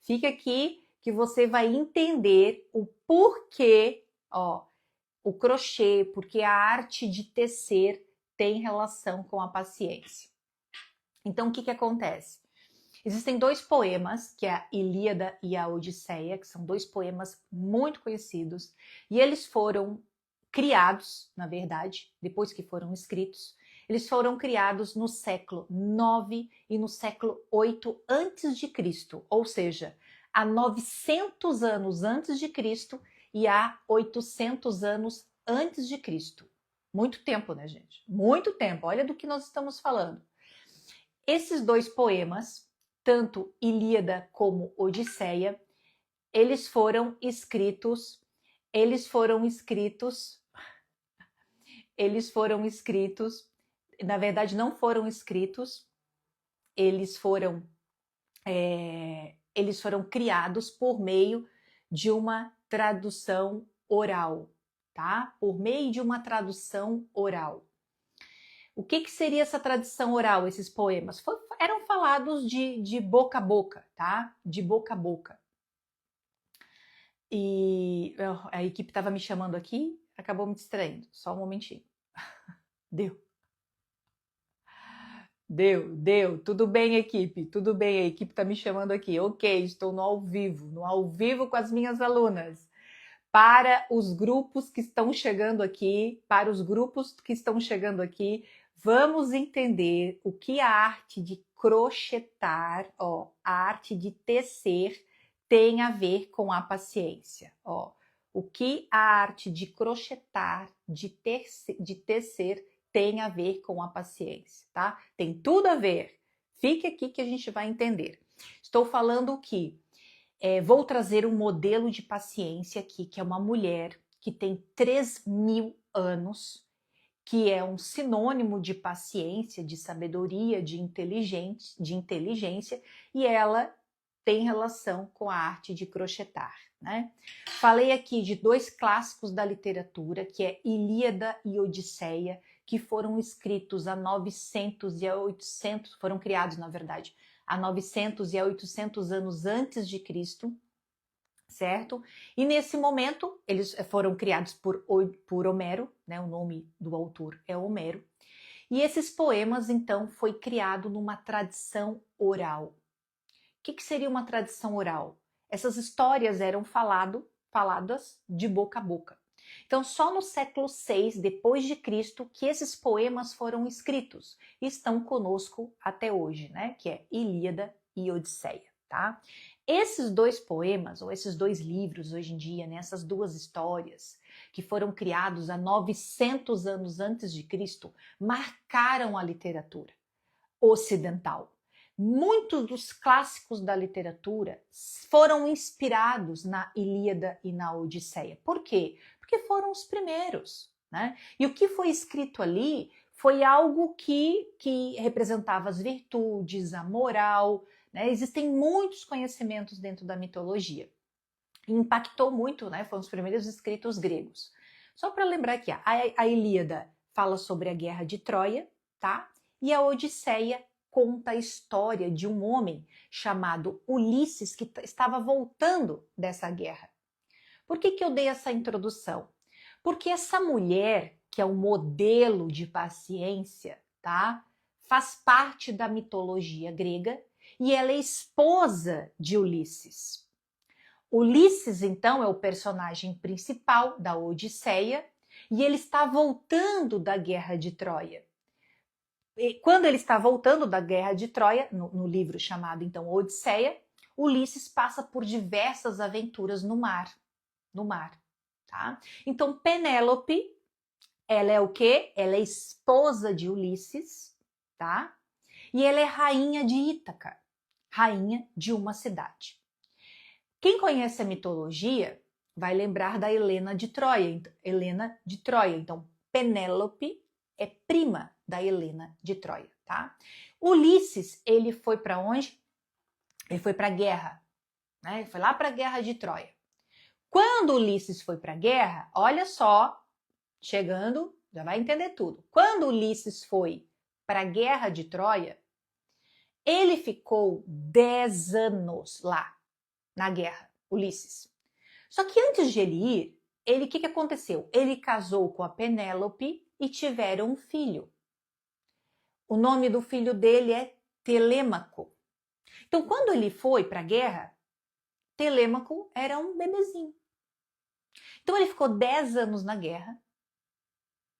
Fica aqui que você vai entender o porquê, ó, o crochê, porque a arte de tecer tem relação com a paciência. Então, o que que acontece? Existem dois poemas, que é a Ilíada e a Odisseia, que são dois poemas muito conhecidos, e eles foram criados, na verdade, depois que foram escritos, eles foram criados no século IX e no século VIII antes de Cristo, ou seja, há 900 anos antes de Cristo e há 800 anos antes de Cristo. Muito tempo, né, gente? Muito tempo. Olha do que nós estamos falando. Esses dois poemas, tanto Ilíada como Odisseia, eles foram escritos, na verdade não foram escritos, eles foram criados por meio de uma tradução oral, tá? Por meio de uma tradução oral. O que seria essa tradição oral, esses poemas? Eram falados de boca a boca, tá? De boca a boca. E a equipe estava me chamando aqui, acabou me distraindo. Só um momentinho. Deu. Tudo bem, equipe? Tudo bem, a equipe está me chamando aqui. Ok, estou no ao vivo com as minhas alunas. Para os grupos que estão chegando aqui, vamos entender o que a arte de crochetar, ó, a arte de tecer tem a ver com a paciência, ó. O que a arte de crochetar, de tecer tem a ver com a paciência, tá? Tem tudo a ver. Fique aqui que a gente vai entender. Estou falando que vou trazer um modelo de paciência aqui, que é uma mulher que tem 3.000 anos, que é um sinônimo de paciência, de sabedoria, de inteligência, e ela tem relação com a arte de crochetar, né? Falei aqui de dois clássicos da literatura, que é Ilíada e Odisseia, que foram escritos há 900 e a 800, foram criados, na verdade, há 900 e a 800 anos antes de Cristo, certo? E nesse momento, eles foram criados por Homero, né? O nome do autor é Homero. E esses poemas, então, foi criado numa tradição oral. O que seria uma tradição oral? Essas histórias eram faladas de boca a boca. Então, só no século VI depois de Cristo que esses poemas foram escritos e estão conosco até hoje, né? Que é Ilíada e Odisseia, tá? Esses dois poemas, ou esses dois livros hoje em dia, né, essas duas histórias que foram criados há 900 anos antes de Cristo, marcaram a literatura ocidental. Muitos dos clássicos da literatura foram inspirados na Ilíada e na Odisseia. Por quê? Porque foram os primeiros, né? E o que foi escrito ali foi algo que representava as virtudes, a moral, né? Existem muitos conhecimentos dentro da mitologia. E impactou muito, né? Foram os primeiros escritos gregos. Só para lembrar aqui, a Ilíada fala sobre a guerra de Troia, tá? E a Odisseia conta a história de um homem chamado Ulisses que estava voltando dessa guerra. Por que eu dei essa introdução? Porque essa mulher, que é um modelo de paciência, tá? Faz parte da mitologia grega e ela é esposa de Ulisses. Ulisses, então, é o personagem principal da Odisseia e ele está voltando da guerra de Troia. E quando ele está voltando da guerra de Troia, no livro chamado, então, Odisseia, Ulisses passa por diversas aventuras no mar, tá? Então, Penélope, ela é o quê? Ela é esposa de Ulisses, tá? E ela é rainha de Ítaca, rainha de uma cidade. Quem conhece a mitologia vai lembrar da Helena de Troia. Então, Penélope é prima da Helena de Troia, tá? Ulisses, ele foi para onde? Ele foi para a guerra, né? Ele foi lá para a guerra de Troia. Quando Ulisses foi para a guerra, olha só, chegando, já vai entender tudo. Quando Ulisses foi para a guerra de Troia, Ele ficou 10 anos lá, na guerra, Ulisses. Só que antes de ele ir, o que aconteceu? Ele casou com a Penélope e tiveram um filho. O nome do filho dele é Telêmaco. Então, quando ele foi para a guerra, Telêmaco era um bebezinho. Então, ele ficou 10 anos na guerra.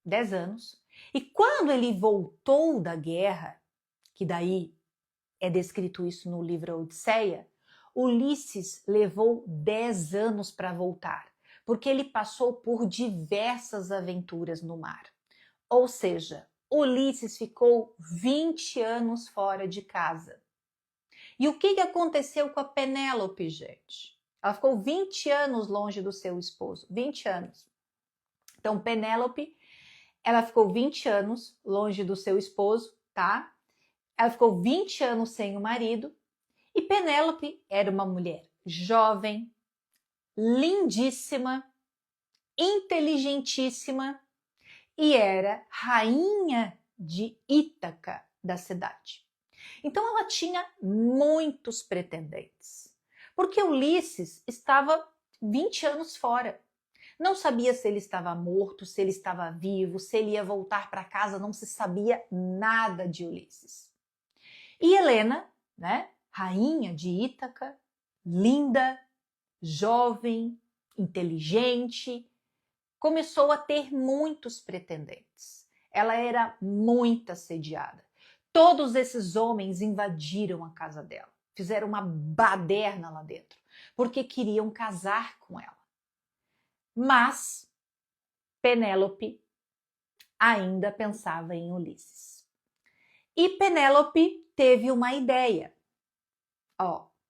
10 anos. E quando ele voltou da guerra, que daí é descrito isso no livro Odisseia, Ulisses levou 10 anos para voltar, porque ele passou por diversas aventuras no mar. Ou seja, Ulisses ficou 20 anos fora de casa. E o que aconteceu com a Penélope, gente? Ela ficou 20 anos longe do seu esposo. 20 anos. Então, Penélope, ela ficou 20 anos longe do seu esposo, tá? Ela ficou 20 anos sem o marido. E Penélope era uma mulher jovem, lindíssima, inteligentíssima e era rainha de Ítaca, da cidade. Então ela tinha muitos pretendentes, porque Ulisses estava 20 anos fora. Não sabia se ele estava morto, se ele estava vivo, se ele ia voltar para casa, não se sabia nada de Ulisses. E Helena, né, rainha de Ítaca, linda, jovem, inteligente, começou a ter muitos pretendentes. Ela era muito assediada. Todos esses homens invadiram a casa dela, fizeram uma baderna lá dentro, porque queriam casar com ela. Mas Penélope ainda pensava em Ulisses. E Penélope teve uma ideia.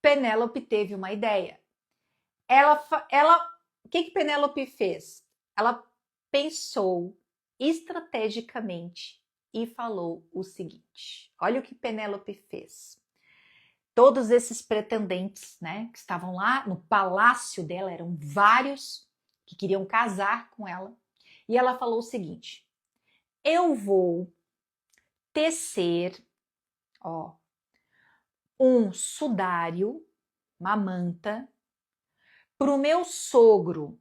Penélope teve uma ideia. O que Penélope fez? Ela pensou estrategicamente e falou o seguinte: olha o que Penélope fez. Todos esses pretendentes, né, que estavam lá no palácio dela, eram vários que queriam casar com ela. E ela falou o seguinte: eu vou tecer, um sudário, uma manta, para o meu sogro.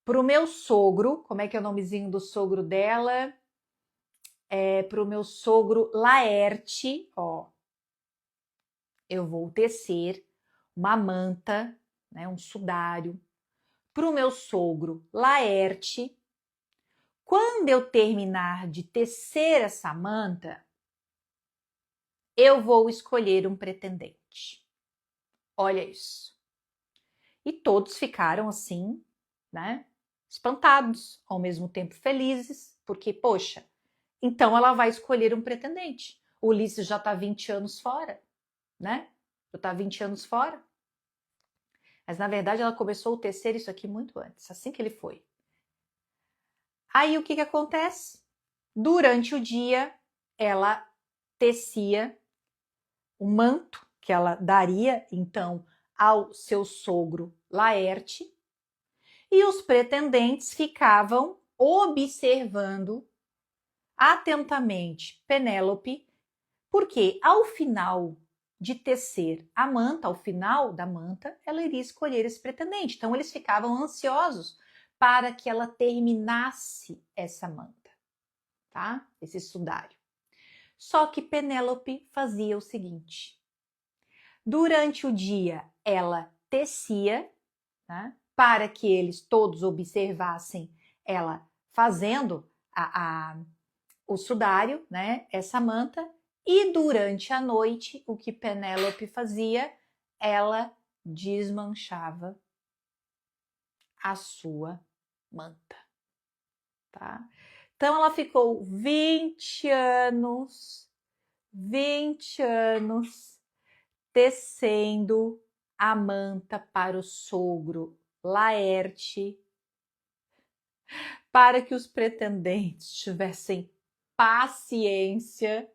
Para o meu sogro, como é que é o nomezinho do sogro dela? Para o meu sogro Laerte, eu vou tecer uma manta, né, um sudário, para o meu sogro Laerte. Quando eu terminar de tecer essa manta, eu vou escolher um pretendente. Olha isso. E todos ficaram assim, né, espantados, ao mesmo tempo felizes, porque, poxa, então ela vai escolher um pretendente. O Ulisses já está 20 anos fora, né? Já está 20 anos fora. Mas, na verdade, ela começou a tecer isso aqui muito antes, assim que ele foi. Aí, o que acontece? Durante o dia, ela tecia o manto que ela daria, então, ao seu sogro Laerte, e os pretendentes ficavam observando atentamente Penélope, porque ao final de tecer a manta, ao final da manta, ela iria escolher esse pretendente. Então eles ficavam ansiosos para que ela terminasse essa manta, tá? Esse sudário. Só que Penélope fazia o seguinte: durante o dia ela tecia, né, para que eles todos observassem ela fazendo o sudário, né, essa manta, e durante a noite, o que Penélope fazia? Ela desmanchava a sua manta, tá? Então ela ficou 20 anos tecendo a manta para o sogro Laerte, para que os pretendentes tivessem paciência,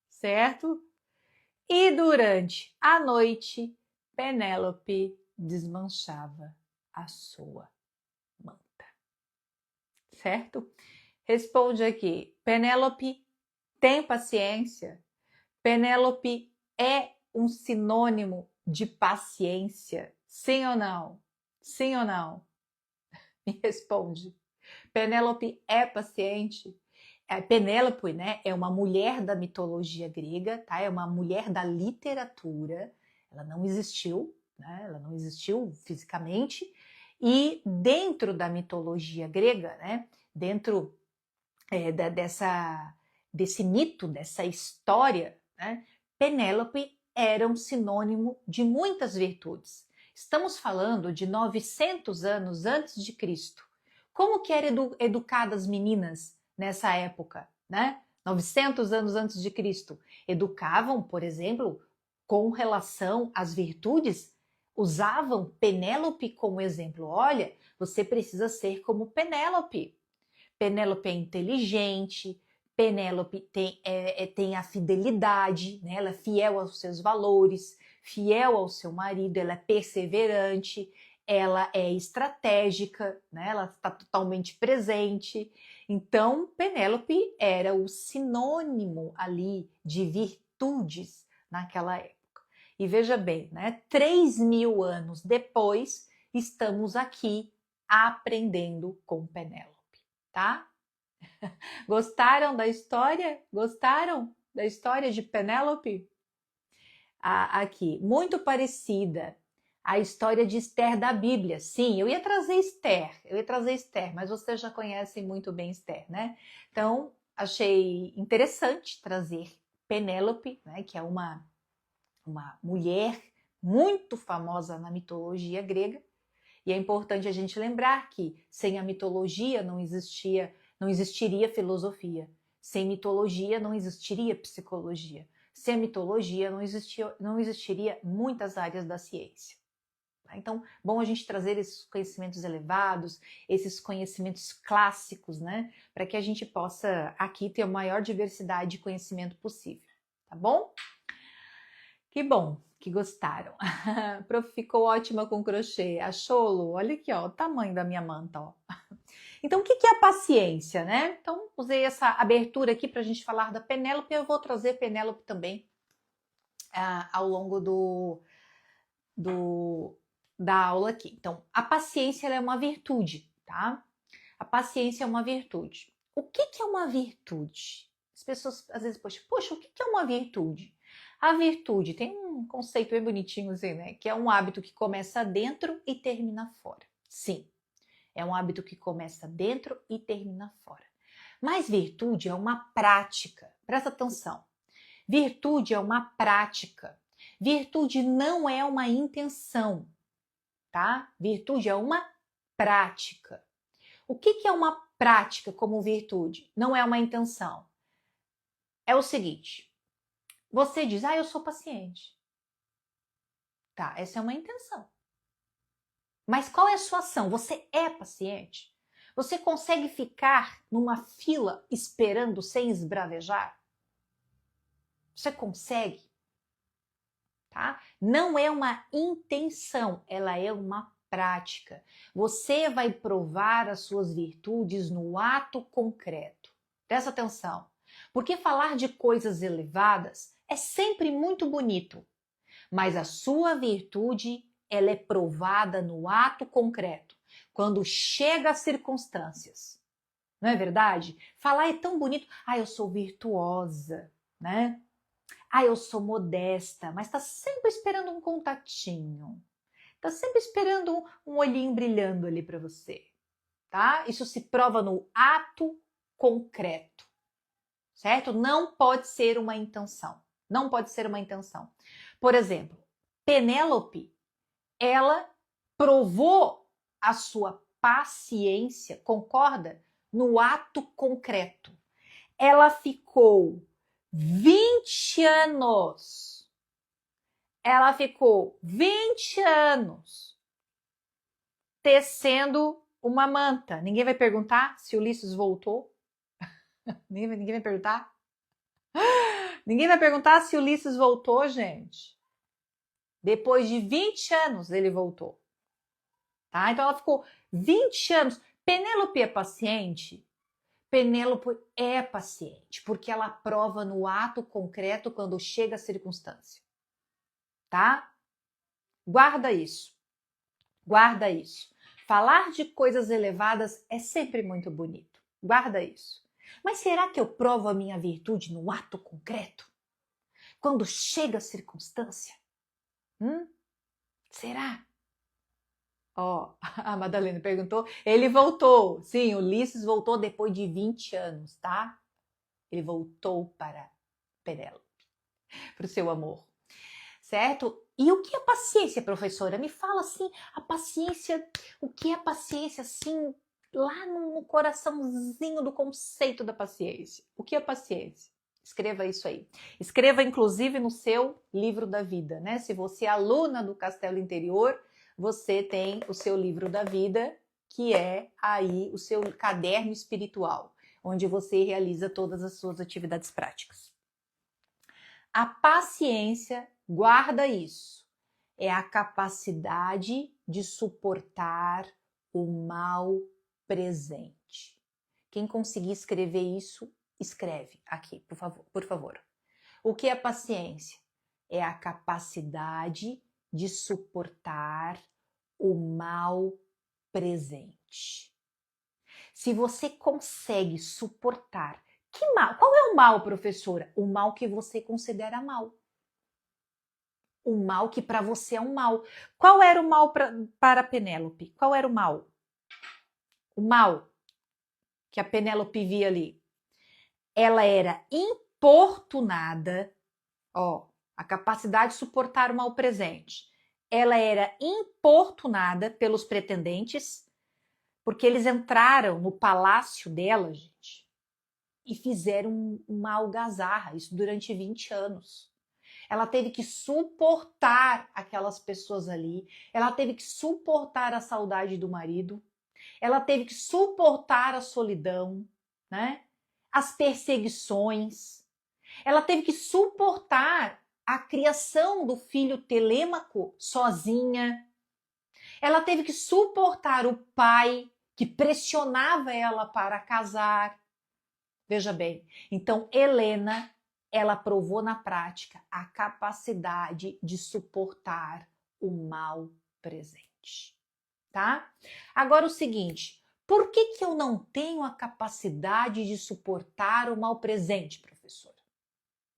certo? E durante a noite, Penélope desmanchava a sua manta, certo? Responde aqui, Penélope tem paciência? Penélope é um sinônimo de paciência? Sim ou não? Sim ou não? Me responde. Penélope é paciente? Penélope, né, é uma mulher da mitologia grega, tá? É uma mulher da literatura. Ela não existiu, né? Ela não existiu fisicamente. E dentro da mitologia grega, né, dentro desse mito, dessa história, né, Penélope era um sinônimo de muitas virtudes. Estamos falando de 900 anos antes de Cristo. Como que eram educadas as meninas nessa época, né? 900 anos antes de Cristo. Educavam, por exemplo, com relação às virtudes, usavam Penélope como exemplo. Olha, você precisa ser como Penélope. Penélope é inteligente, Penélope tem a fidelidade, né? Ela é fiel aos seus valores, fiel ao seu marido, ela é perseverante, ela é estratégica, né? Ela está totalmente presente. Então, Penélope era o sinônimo ali de virtudes naquela época. E veja bem, né? 3.000 anos depois, estamos aqui aprendendo com Penélope. Tá? Gostaram da história? Gostaram da história de Penélope? Aqui, muito parecida à história de Esther da Bíblia. Sim, eu ia trazer Esther, mas vocês já conhecem muito bem Esther, né? Então, achei interessante trazer Penélope, né, que é uma mulher muito famosa na mitologia grega. E é importante a gente lembrar que sem a mitologia não existiria filosofia. Sem mitologia não existiria psicologia. Sem a mitologia não existiria muitas áreas da ciência. Então, bom a gente trazer esses conhecimentos elevados, esses conhecimentos clássicos, né? Para que a gente possa aqui ter a maior diversidade de conhecimento possível. Tá bom? Que bom que gostaram. Prof, ficou ótima com crochê. Achou, Lu? Olha aqui, ó, o tamanho da minha manta, ó. Então, o que é a paciência, né? Então, usei essa abertura aqui para a gente falar da Penélope. Eu vou trazer Penélope também ao longo da aula aqui. Então, a paciência ela é uma virtude, tá? A paciência é uma virtude. O que é uma virtude? As pessoas às vezes, poxa, o que é uma virtude? A virtude tem um conceito bem bonitinho assim, né? Que é um hábito que começa dentro e termina fora. Sim, é um hábito que começa dentro e termina fora. Mas virtude é uma prática. Presta atenção. Virtude é uma prática. Virtude não é uma intenção, tá? Virtude é uma prática. O que é uma prática como virtude? Não é uma intenção. É o seguinte, você diz, eu sou paciente. Tá, essa é uma intenção. Mas qual é a sua ação? Você é paciente? Você consegue ficar numa fila esperando sem esbravejar? Você consegue? Tá? Não é uma intenção, ela é uma prática. Você vai provar as suas virtudes no ato concreto. Presta atenção, porque falar de coisas elevadas é sempre muito bonito, mas a sua virtude ela é provada no ato concreto, quando chega às circunstâncias. Não é verdade? Falar é tão bonito. Eu sou virtuosa, né? Eu sou modesta, mas tá sempre esperando um contatinho. Tá sempre esperando um olhinho brilhando ali para você, tá? Isso se prova no ato concreto, certo? Não pode ser uma intenção. Não pode ser uma intenção. Por exemplo, Penélope, ela provou a sua paciência, concorda? No ato concreto. Ela ficou 20 anos. Ela ficou 20 anos tecendo uma manta. Ninguém vai perguntar se Ulisses voltou? Ninguém vai perguntar? Ninguém vai perguntar se Ulisses voltou, gente. Depois de 20 anos ele voltou. Tá? Então ela ficou 20 anos. Penélope é paciente? Penélope é paciente, porque ela prova no ato concreto quando chega a circunstância. Tá? Guarda isso. Guarda isso. Falar de coisas elevadas é sempre muito bonito. Guarda isso. Mas será que eu provo a minha virtude no ato concreto? Quando chega a circunstância? Será? Ó, a Madalena perguntou. Ele voltou. Sim, Ulisses voltou depois de 20 anos, tá? Ele voltou para Penélope, para o seu amor. Certo? E o que é paciência, professora? Me fala assim, a paciência, o que é paciência, assim, lá no coraçãozinho do conceito da paciência. O que é paciência? Escreva isso aí. Escreva, inclusive, no seu livro da vida, né? Se você é aluna do Castelo Interior, você tem o seu livro da vida, que é aí o seu caderno espiritual, onde você realiza todas as suas atividades práticas. A paciência, guarda isso, é a capacidade de suportar o mal presente. Quem conseguir escrever isso, escreve aqui, por favor. O que é paciência? É a capacidade de suportar o mal presente. Se você consegue suportar, que mal? Qual é o mal, professora? O mal que você considera mal. O mal que para você é um mal. Qual era o mal para Penélope? Qual era o mal? O mal que a Penélope via ali. Ela era importunada, ó, a capacidade de suportar o mal presente. Ela era importunada pelos pretendentes, porque eles entraram no palácio dela, gente, e fizeram uma algazarra, isso durante 20 anos. Ela teve que suportar aquelas pessoas ali, ela teve que suportar a saudade do marido, ela teve que suportar a solidão, né? As perseguições, ela teve que suportar a criação do filho Telêmaco sozinha, ela teve que suportar o pai que pressionava ela para casar. Veja bem, então Helena, ela provou na prática a capacidade de suportar o mal presente, tá? Agora o seguinte, por que eu não tenho a capacidade de suportar o mal presente, professora?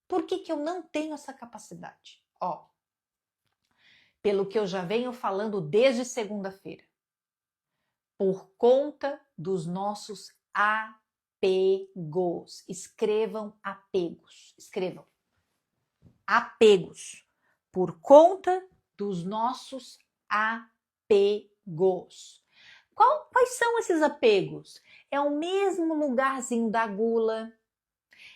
Por que eu não tenho essa capacidade? Ó, pelo que eu já venho falando desde segunda-feira, por conta dos nossos apegos. Escrevam apegos. Escrevam. Apegos. Por conta dos nossos apegos. Quais são esses apegos? É o mesmo lugarzinho da gula,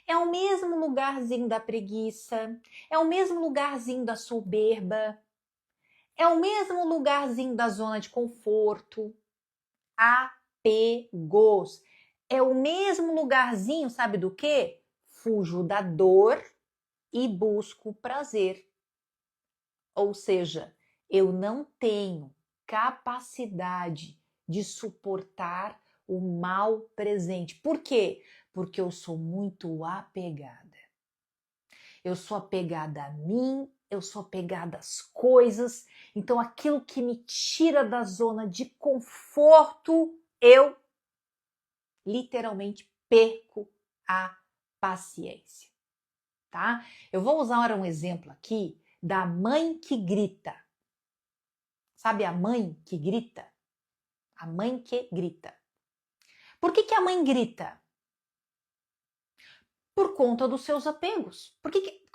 é o mesmo lugarzinho da preguiça, é o mesmo lugarzinho da soberba, é o mesmo lugarzinho da zona de conforto. Apegos. É o mesmo lugarzinho, sabe do quê? Fujo da dor e busco prazer. Ou seja, eu não tenho capacidade de suportar o mal presente. Por quê? Porque eu sou muito apegada. Eu sou apegada a mim, eu sou apegada às coisas. Então, aquilo que me tira da zona de conforto, eu literalmente perco a paciência, tá? Eu vou usar um exemplo aqui da mãe que grita. Sabe a mãe que grita? A mãe que grita. Por que a mãe grita? Por conta dos seus apegos.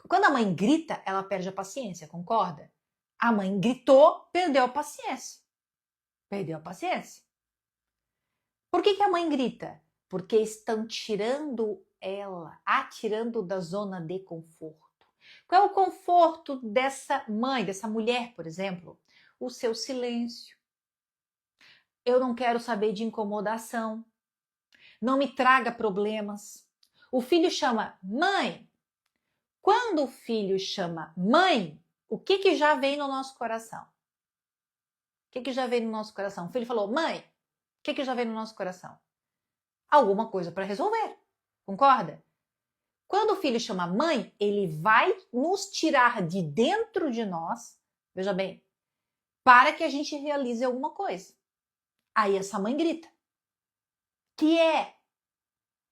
Quando a mãe grita, ela perde a paciência, concorda? A mãe gritou, perdeu a paciência. Perdeu a paciência. Por que a mãe grita? Porque estão tirando ela, atirando da zona de conforto. Qual é o conforto dessa mãe, dessa mulher, por exemplo? O seu silêncio. Eu não quero saber de incomodação. Não me traga problemas. O filho chama mãe. Quando o filho chama mãe, o que já vem no nosso coração? O que já vem no nosso coração? O filho falou, mãe, o que já vem no nosso coração? alguma coisa para resolver. Concorda? Quando o filho chama mãe, ele vai nos tirar de dentro de nós, veja bem, para que a gente realize alguma coisa. Aí essa mãe grita. Que é,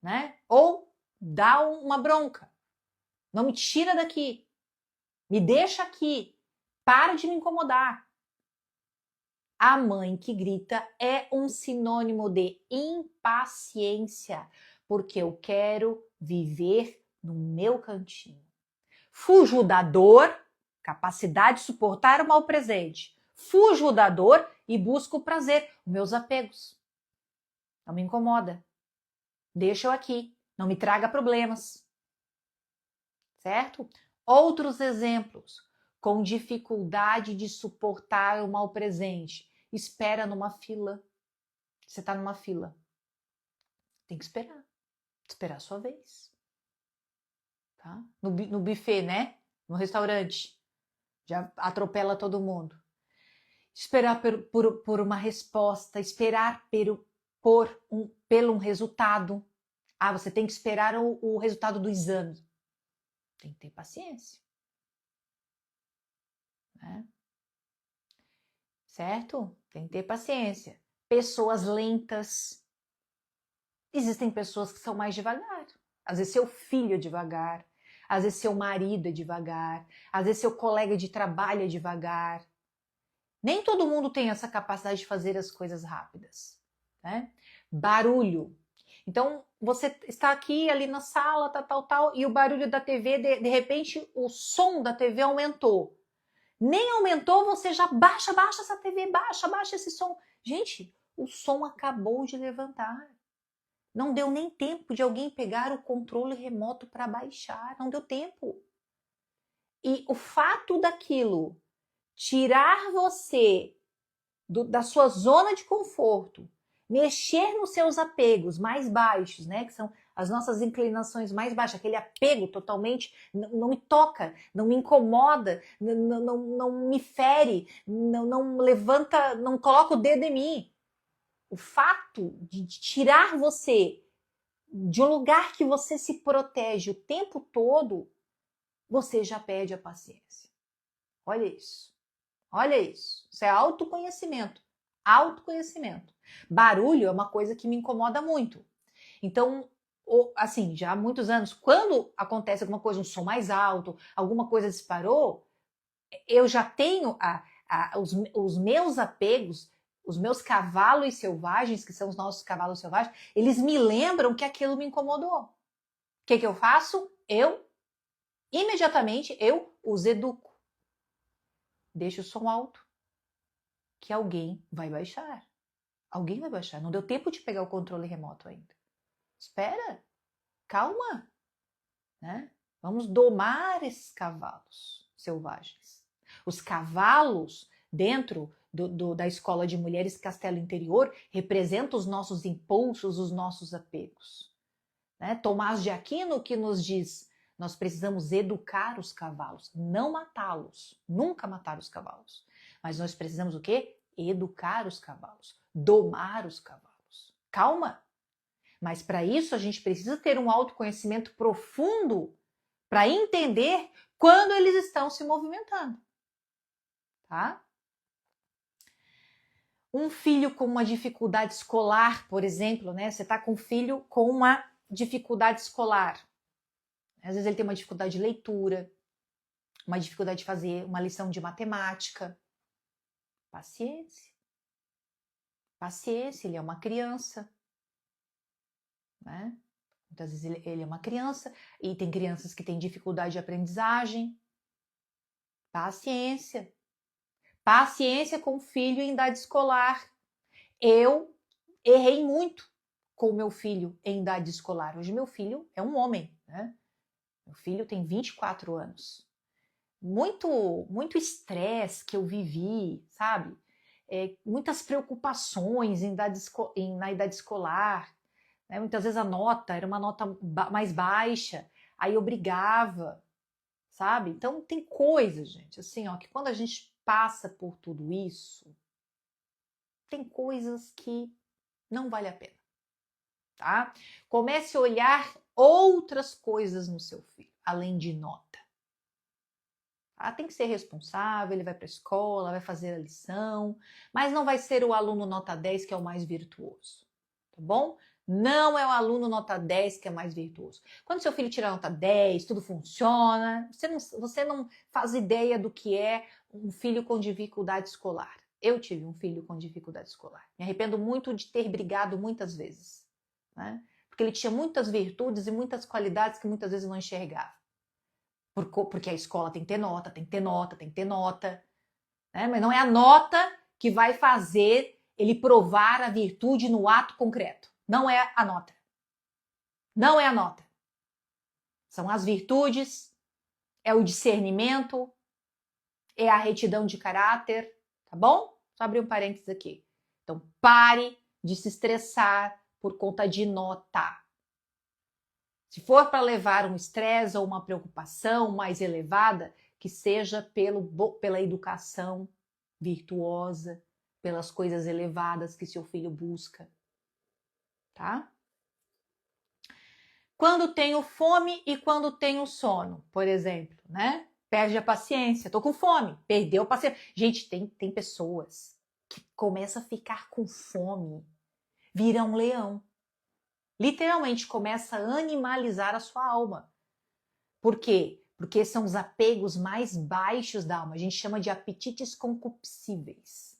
né? Ou dá uma bronca. Não me tira daqui. Me deixa aqui. Para de me incomodar. A mãe que grita é um sinônimo de impaciência, porque eu quero viver no meu cantinho. Fujo da dor, capacidade de suportar o mal presente. Fujo da dor e busco o prazer, os meus apegos. Não me incomoda. Deixa eu aqui. Não me traga problemas. Certo? Outros exemplos. Com dificuldade de suportar o mal presente. Espera numa fila. Você está numa fila. Tem que esperar. Esperar a sua vez. Tá? No buffet, né? No restaurante. Já atropela todo mundo. Esperar por uma resposta. Esperar pelo um resultado. Ah, você tem que esperar o resultado do exame. Tem que ter paciência. Né? Certo? Tem que ter paciência. Pessoas lentas. Existem pessoas que são mais devagar. Às vezes seu filho é devagar. Às vezes seu marido é devagar. Às vezes seu colega de trabalho é devagar. Nem todo mundo tem essa capacidade de fazer as coisas rápidas. Né? Barulho. Então, você está aqui, ali na sala, tal, e o barulho da TV, de repente, o som da TV aumentou. Nem aumentou, você já baixa essa TV, baixa esse som. Gente, o som acabou de levantar. Não deu nem tempo de alguém pegar o controle remoto para baixar. Não deu tempo. E o fato daquilo tirar você da sua zona de conforto, mexer nos seus apegos mais baixos, né, que são as nossas inclinações mais baixas, aquele apego totalmente não me toca, não me incomoda, não me fere, não levanta, não coloca o dedo em mim. O fato de tirar você de um lugar que você se protege o tempo todo, você já perde a paciência. Olha isso. Olha isso. Isso é autoconhecimento. Autoconhecimento. Barulho é uma coisa que me incomoda muito. Então, assim, já há muitos anos, quando acontece alguma coisa, um som mais alto, alguma coisa disparou, eu já tenho os meus apegos, os meus cavalos selvagens, que são os nossos cavalos selvagens, eles me lembram que aquilo me incomodou. O que eu faço? Imediatamente, eu os educo. Deixa o som alto, que alguém vai baixar. Alguém vai baixar. Não deu tempo de pegar o controle remoto ainda. Espera, calma, né? Vamos domar esses cavalos selvagens. Os cavalos dentro da Escola de Mulheres Castelo Interior representam os nossos impulsos, os nossos apegos. Né? Tomás de Aquino que nos diz, nós precisamos educar os cavalos, não matá-los, nunca matar os cavalos. Mas nós precisamos o quê? Educar os cavalos, domar os cavalos. Calma! Mas para isso a gente precisa ter um autoconhecimento profundo para entender quando eles estão se movimentando. Tá? Um filho com uma dificuldade escolar, por exemplo, né? Você está com um filho com uma dificuldade escolar. Às vezes ele tem uma dificuldade de leitura, uma dificuldade de fazer uma lição de matemática. Paciência. Paciência, ele é uma criança. Né? Muitas vezes ele é uma criança e tem crianças que têm dificuldade de aprendizagem. Paciência. Paciência com o filho em idade escolar. Eu errei muito com o meu filho em idade escolar. Hoje meu filho é um homem, né? Meu filho tem 24 anos. Muito estresse que eu vivi, sabe? Muitas preocupações na idade escolar. Né? Muitas vezes a nota era uma nota mais baixa, aí eu brigava, sabe? Então tem coisas, gente, assim, ó, que quando a gente passa por tudo isso, tem coisas que não vale a pena. tá? Comece a olhar outras coisas no seu filho, além de nota. Tá? Tem que ser responsável, ele vai para a escola, vai fazer a lição, mas não vai ser o aluno nota 10 que é o mais virtuoso, tá bom? Não é o aluno nota 10 que é mais virtuoso. Quando seu filho tira nota 10, tudo funciona, você não faz ideia do que é um filho com dificuldade escolar. Eu tive um filho com dificuldade escolar. Me arrependo muito de ter brigado muitas vezes, né? Porque ele tinha muitas virtudes e muitas qualidades que muitas vezes eu não enxergava. Porque a escola tem que ter nota, tem que ter nota, tem que ter nota, né? Mas não é a nota que vai fazer ele provar a virtude no ato concreto. Não é a nota. Não é a nota. São as virtudes, é o discernimento, é a retidão de caráter, tá bom? Só abrir um parênteses aqui. Então, pare de se estressar por conta de nota. Se for para levar um estresse ou uma preocupação mais elevada, que seja pela educação virtuosa, pelas coisas elevadas que seu filho busca, tá? Quando tenho fome e quando tenho sono, por exemplo, né? Perde a paciência, tô com fome, perdeu a paciência. Gente, tem pessoas que começam a ficar com fome, viram um leão. Literalmente começa a animalizar a sua alma. Por quê? Porque são os apegos mais baixos da alma. A gente chama de apetites concupiscíveis.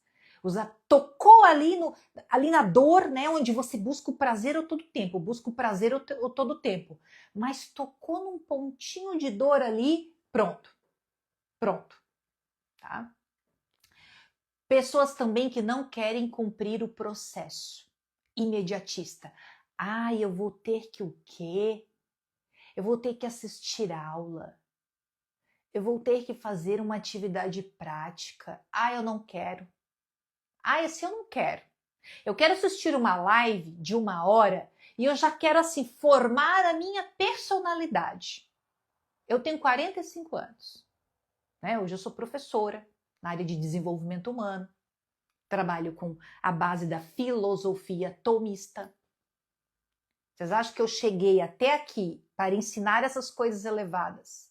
Tocou ali na dor, né, onde você busca o prazer a todo tempo, busca o prazer a todo tempo. Mas tocou num pontinho de dor ali, pronto. Pronto. Tá? Pessoas também que não querem cumprir o processo imediatista. Eu vou ter que o quê? Eu vou ter que assistir aula. Eu vou ter que fazer uma atividade prática. Eu não quero. Esse eu não quero. Eu quero assistir uma live de 1 hora e eu já quero, assim, formar a minha personalidade. Eu tenho 45 anos. Né? Hoje eu sou professora na área de desenvolvimento humano. Trabalho com a base da filosofia tomista. Vocês acham que eu cheguei até aqui para ensinar essas coisas elevadas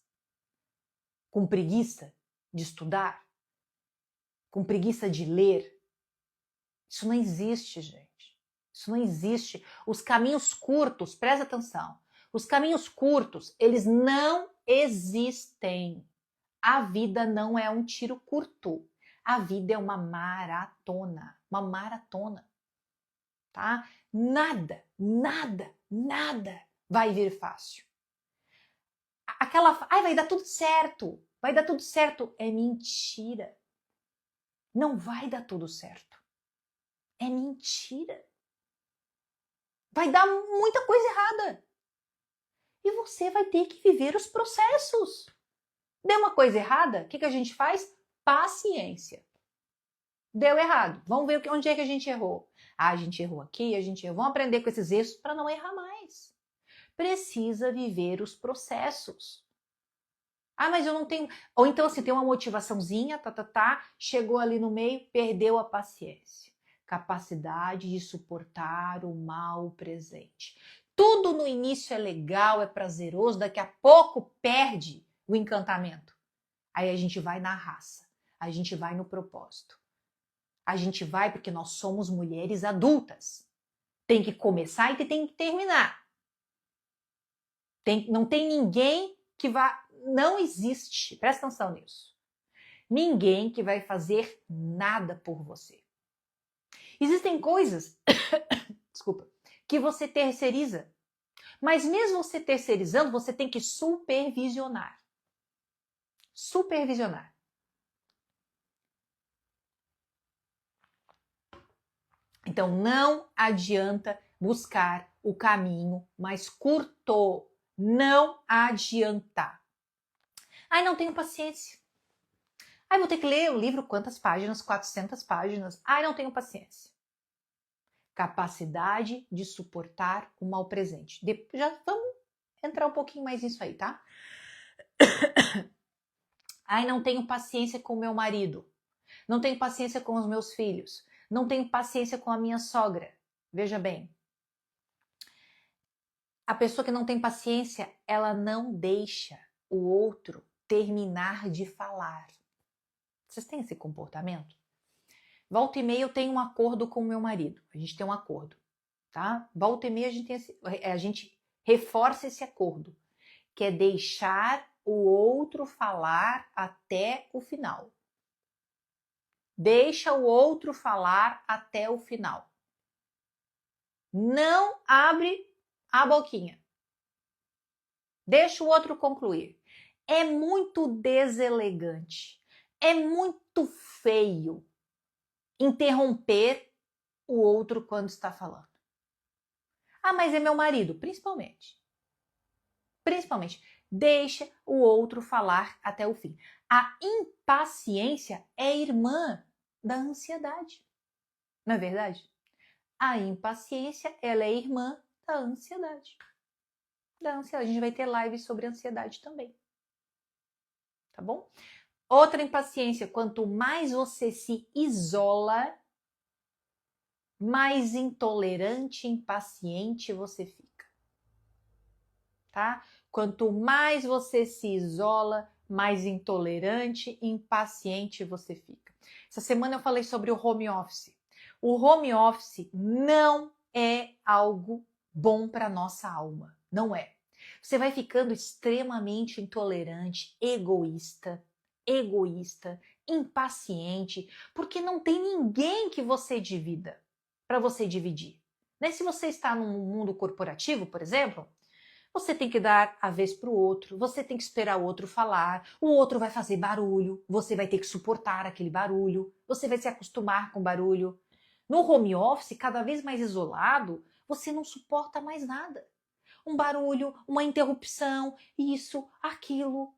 com preguiça de estudar? Com preguiça de ler? Isso não existe, gente. Isso não existe. Os caminhos curtos, presta atenção. Os caminhos curtos, eles não existem. A vida não é um tiro curto. A vida é uma maratona. Uma maratona. Tá? Nada vai vir fácil. Vai dar tudo certo. Vai dar tudo certo. É mentira. Não vai dar tudo certo. É mentira. Vai dar muita coisa errada. E você vai ter que viver os processos. Deu uma coisa errada, o que a gente faz? Paciência. Deu errado. Vamos ver onde é que a gente errou. A gente errou aqui, a gente errou. Vamos aprender com esses erros para não errar mais. Precisa viver os processos. Mas eu não tenho... Ou então, assim, tem uma motivaçãozinha, chegou ali no meio, perdeu a paciência. Capacidade de suportar o mal presente. Tudo no início é legal, é prazeroso, daqui a pouco perde o encantamento. Aí a gente vai na raça, a gente vai no propósito. A gente vai porque nós somos mulheres adultas. Tem que começar e tem que terminar. Não tem ninguém que vá... Não existe, presta atenção nisso. Ninguém que vai fazer nada por você. Existem coisas, desculpa, que você terceiriza. Mas mesmo você terceirizando, você tem que supervisionar. Supervisionar. Então não adianta buscar o caminho mais curto. Não adianta. Não tenho paciência. Vou ter que ler o livro, quantas páginas? 400 páginas. Não tenho paciência. Capacidade de suportar o mal presente. Já vamos entrar um pouquinho mais nisso aí, tá? Não tenho paciência com o meu marido. Não tenho paciência com os meus filhos. Não tenho paciência com a minha sogra. Veja bem. A pessoa que não tem paciência, ela não deixa o outro terminar de falar. Vocês têm esse comportamento? Volta e meia eu tenho um acordo com o meu marido. A gente tem um acordo, tá? Volta e meia a gente reforça esse acordo, que é deixar o outro falar até o final. Deixa o outro falar até o final. Não abre a boquinha. Deixa o outro concluir. É muito deselegante. É muito feio interromper o outro quando está falando. Ah, mas é meu marido. Principalmente. Deixa o outro falar até o fim. A impaciência é irmã da ansiedade. Não é verdade? A impaciência, ela é irmã da ansiedade. A gente vai ter live sobre ansiedade também. Tá bom? Outra impaciência, quanto mais você se isola, mais intolerante e impaciente você fica. Tá? Quanto mais você se isola, mais intolerante e impaciente você fica. Essa semana eu falei sobre o home office. O home office não é algo bom para nossa alma. Não é. Você vai ficando extremamente intolerante, egoísta, impaciente, porque não tem ninguém que você divida para você dividir. Né? Se você está num mundo corporativo, por exemplo, você tem que dar a vez para o outro, você tem que esperar o outro falar, o outro vai fazer barulho, você vai ter que suportar aquele barulho, você vai se acostumar com o barulho. No home office, cada vez mais isolado, você não suporta mais nada. Um barulho, uma interrupção, isso, aquilo.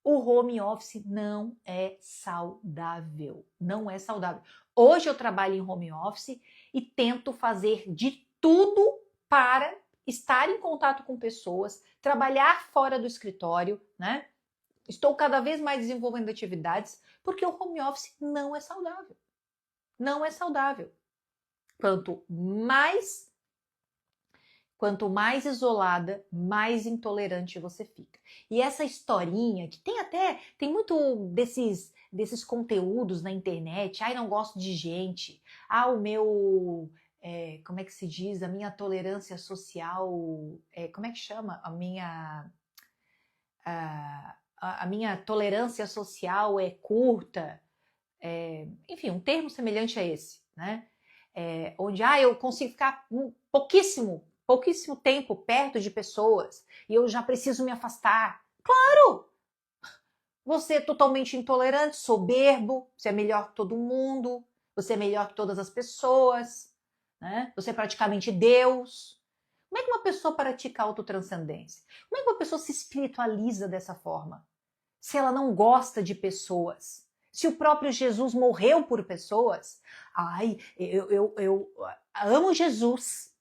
O home office não é saudável. Não é saudável. Hoje eu trabalho em home office e tento fazer de tudo para estar em contato com pessoas, trabalhar fora do escritório, né? Estou cada vez mais desenvolvendo atividades porque o home office não é saudável. Não é saudável. Quanto mais isolada, mais intolerante você fica. E essa historinha, que tem muito desses conteúdos na internet, ai, não gosto de gente, o meu, como é que se diz, a minha tolerância social, como é que chama? A minha tolerância social é curta, enfim, um termo semelhante a esse, né? Onde eu consigo ficar pouquíssimo tempo perto de pessoas e eu já preciso me afastar. Claro! Você é totalmente intolerante, soberbo, você é melhor que todo mundo, você é melhor que todas as pessoas, né? Você é praticamente Deus. Como é que uma pessoa pratica autotranscendência? Como é que uma pessoa se espiritualiza dessa forma? Se ela não gosta de pessoas, se o próprio Jesus morreu por pessoas, eu amo Jesus,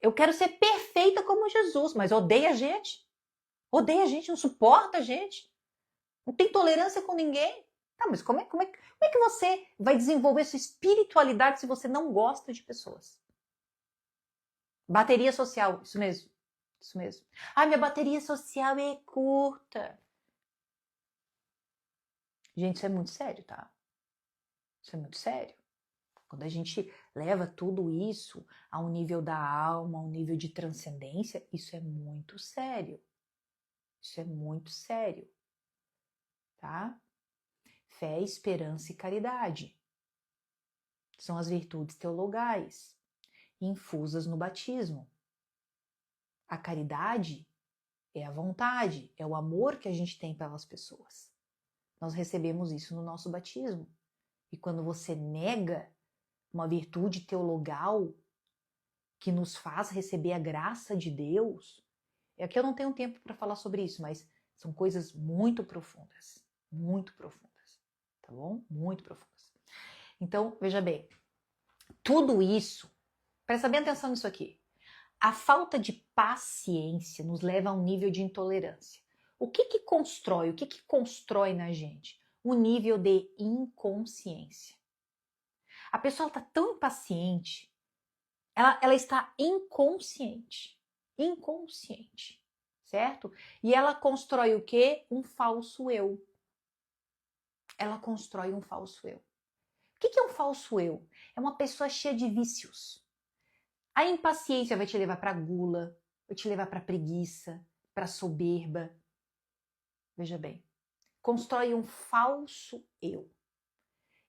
eu quero ser perfeita como Jesus, mas odeia a gente, não suporta a gente, não tem tolerância com ninguém. Tá, mas como é que você vai desenvolver sua espiritualidade se você não gosta de pessoas? Bateria social, isso mesmo. Isso mesmo. Minha bateria social é curta. Gente, isso é muito sério, tá? Isso é muito sério. Quando a gente leva tudo isso a um nível da alma, a um nível de transcendência, isso é muito sério. Isso é muito sério, tá? Fé, esperança e caridade são as virtudes teologais, infusas no batismo. A caridade é a vontade, é o amor que a gente tem pelas pessoas. Nós recebemos isso no nosso batismo. E quando você nega uma virtude teologal que nos faz receber a graça de Deus, aqui eu não tenho tempo para falar sobre isso, mas são coisas muito profundas, tá bom? Muito profundas. Então, veja bem, tudo isso, presta bem atenção nisso aqui, a falta de paciência nos leva a um nível de intolerância. O que constrói na gente? Um nível de inconsciência. A pessoa está tão impaciente Ela está inconsciente. Inconsciente, certo? E ela constrói o quê? Um falso eu. Ela constrói um falso eu. O que é um falso eu? É uma pessoa cheia de vícios. A impaciência vai te levar para gula, vai te levar para preguiça, para soberba. Veja bem, constrói um falso eu.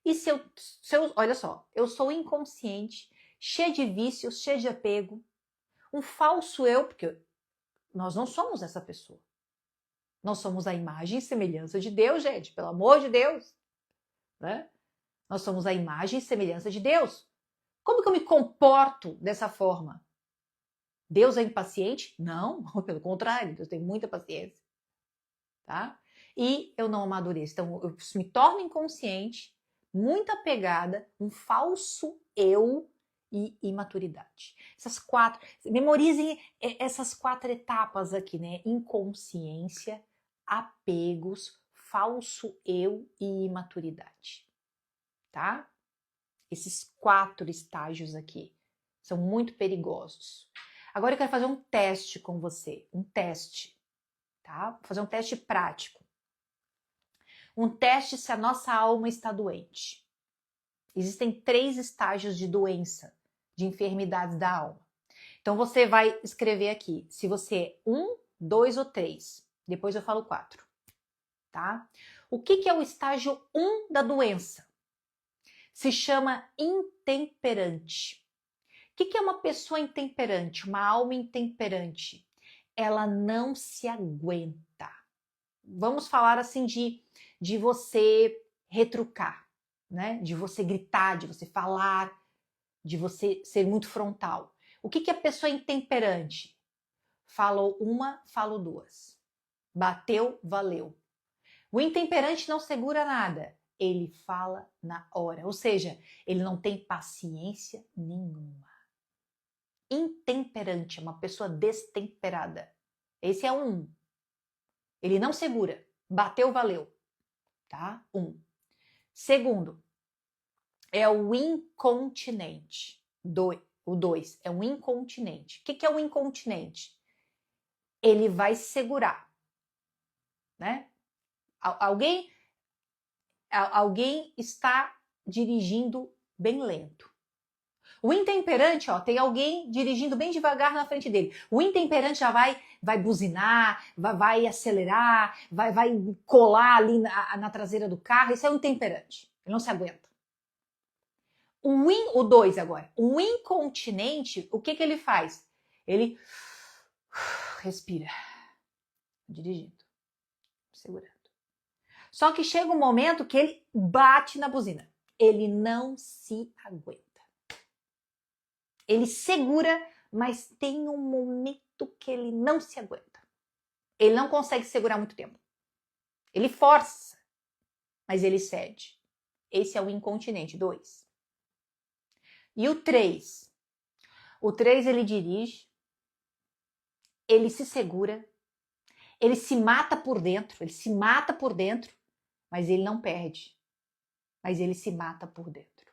E se eu, olha só, eu sou inconsciente, cheia de vícios, cheia de apego, um falso eu, porque nós não somos essa pessoa. Nós somos a imagem e semelhança de Deus, gente, pelo amor de Deus, né? Nós somos a imagem e semelhança de Deus. Como que eu me comporto dessa forma? Deus é impaciente? Não, pelo contrário, Deus tem muita paciência, tá? E eu não amadureço, então eu me torno inconsciente, muito apegada, um falso eu e imaturidade. Essas quatro, memorizem essas 4 etapas aqui, né? Inconsciência, apegos, falso eu e imaturidade, tá? Esses 4 estágios aqui são muito perigosos. Agora eu quero fazer um teste com você, um teste, tá? Vou fazer um teste prático. Um teste se a nossa alma está doente. Existem 3 estágios de doença, de enfermidades da alma. Então você vai escrever aqui, se você é 1, 2 ou 3. Depois eu falo 4, tá? O que é o estágio 1 da doença? Se chama intemperante. O que é uma pessoa intemperante? Uma alma intemperante? Ela não se aguenta. Vamos falar assim de você retrucar, né? De você gritar, de você falar, de você ser muito frontal. O que é a pessoa intemperante? Falou uma, falou 2. Bateu, valeu. O intemperante não segura nada. Ele fala na hora. Ou seja, ele não tem paciência nenhuma. Intemperante é uma pessoa destemperada. Esse é 1. Ele não segura. Bateu, valeu. Tá? 1. Segundo, é o incontinente. O 2 é um incontinente. O que é o incontinente? Ele vai segurar, né? Alguém está dirigindo bem lento. O intemperante, ó, tem alguém dirigindo bem devagar na frente dele. O intemperante já vai buzinar, vai acelerar, vai colar ali na traseira do carro. Esse é o intemperante. Ele não se aguenta. O 2 agora. O incontinente, o que ele faz? Ele respira. Dirigindo. Segurando. Só que chega um momento que ele bate na buzina. Ele não se aguenta. Ele segura, mas tem um momento que ele não se aguenta. Ele não consegue segurar muito tempo. Ele força, mas ele cede. Esse é o incontinente, 2. E o 3? O 3 ele dirige, ele se segura, ele se mata por dentro, mas ele não perde. Mas ele se mata por dentro,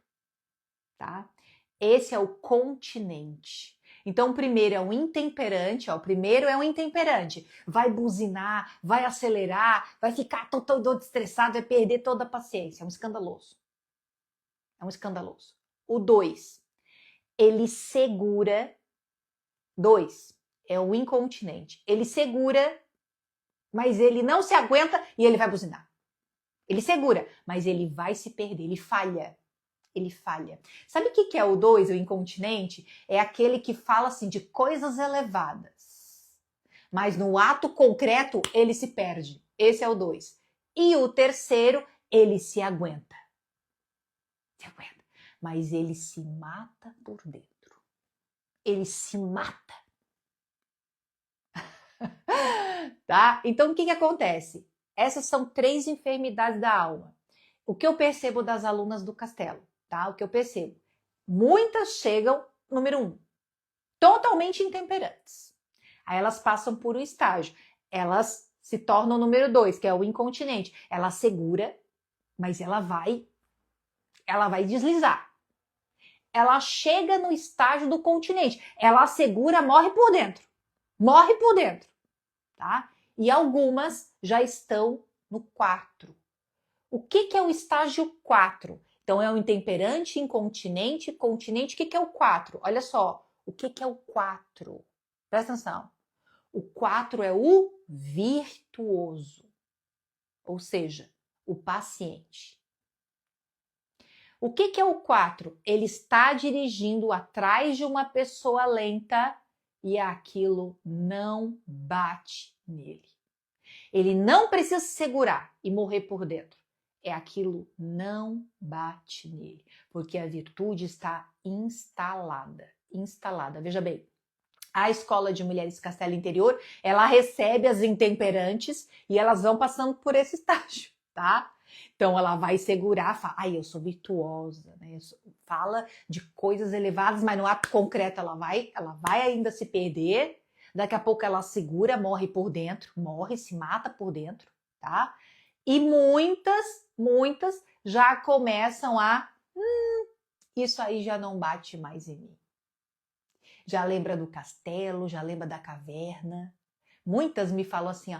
tá? Esse é o continente. Então, o primeiro é o intemperante, ó. O primeiro é o intemperante. Vai buzinar, vai acelerar, vai ficar todo estressado, vai perder toda a paciência. É um escandaloso. É um escandaloso. O 2, ele segura. 2 é o incontinente. Ele segura, mas ele não se aguenta e ele vai buzinar. Ele segura, mas ele vai se perder, ele falha. Ele falha. Sabe o que é o 2, o incontinente? É aquele que fala assim de coisas elevadas. Mas no ato concreto, ele se perde. Esse é o 2. E o terceiro, ele se aguenta. Se aguenta. Mas ele se mata por dentro. Ele se mata. Tá? Então, o que acontece? Essas são 3 enfermidades da alma. O que eu percebo das alunas do Castelo? Tá? O que eu percebo? Muitas chegam, número 1, totalmente intemperantes. Aí elas passam por um estágio. Elas se tornam número 2, que é o incontinente. Ela segura, mas ela vai deslizar. ela chega no estágio do continente. Ela assegura, morre por dentro. Morre por dentro, tá? E algumas já estão no 4. O que é o estágio 4? Então, é o intemperante, incontinente, continente. O que é o 4? Olha só, o que é o 4? Presta atenção. O 4 é o virtuoso, ou seja, o paciente. O que é o 4? Ele está dirigindo atrás de uma pessoa lenta e aquilo não bate nele. Ele não precisa se segurar e morrer por dentro. Aquilo não bate nele, porque a virtude está instalada. Veja bem, a Escola de Mulheres Castelo Interior, ela recebe as intemperantes e elas vão passando por esse estágio, tá? Então ela vai segurar, fala, eu sou virtuosa, né? Fala de coisas elevadas, mas no ato concreto ela vai ainda se perder. Daqui a pouco ela segura, morre por dentro, se mata por dentro, tá? E muitas já começam isso aí já não bate mais em mim. Já lembra do castelo, já lembra da caverna. Muitas me falam assim,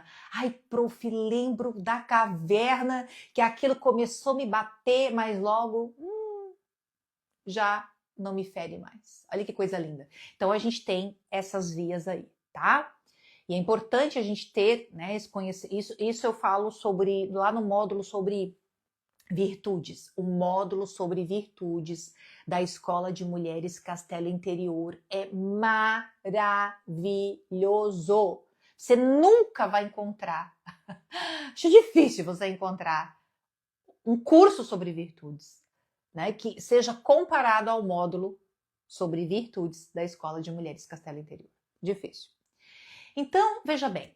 prof, lembro da caverna, que aquilo começou a me bater, mas logo já não me fere mais. Olha que coisa linda. Então a gente tem essas vias aí, tá? E é importante a gente ter, né, isso eu falo sobre, lá no módulo sobre virtudes, o módulo sobre virtudes da Escola de Mulheres Castelo Interior é maravilhoso. Você nunca vai encontrar, acho difícil você encontrar um curso sobre virtudes, né, que seja comparado ao módulo sobre virtudes da Escola de Mulheres Castelo Interior. Difícil. Então, veja bem,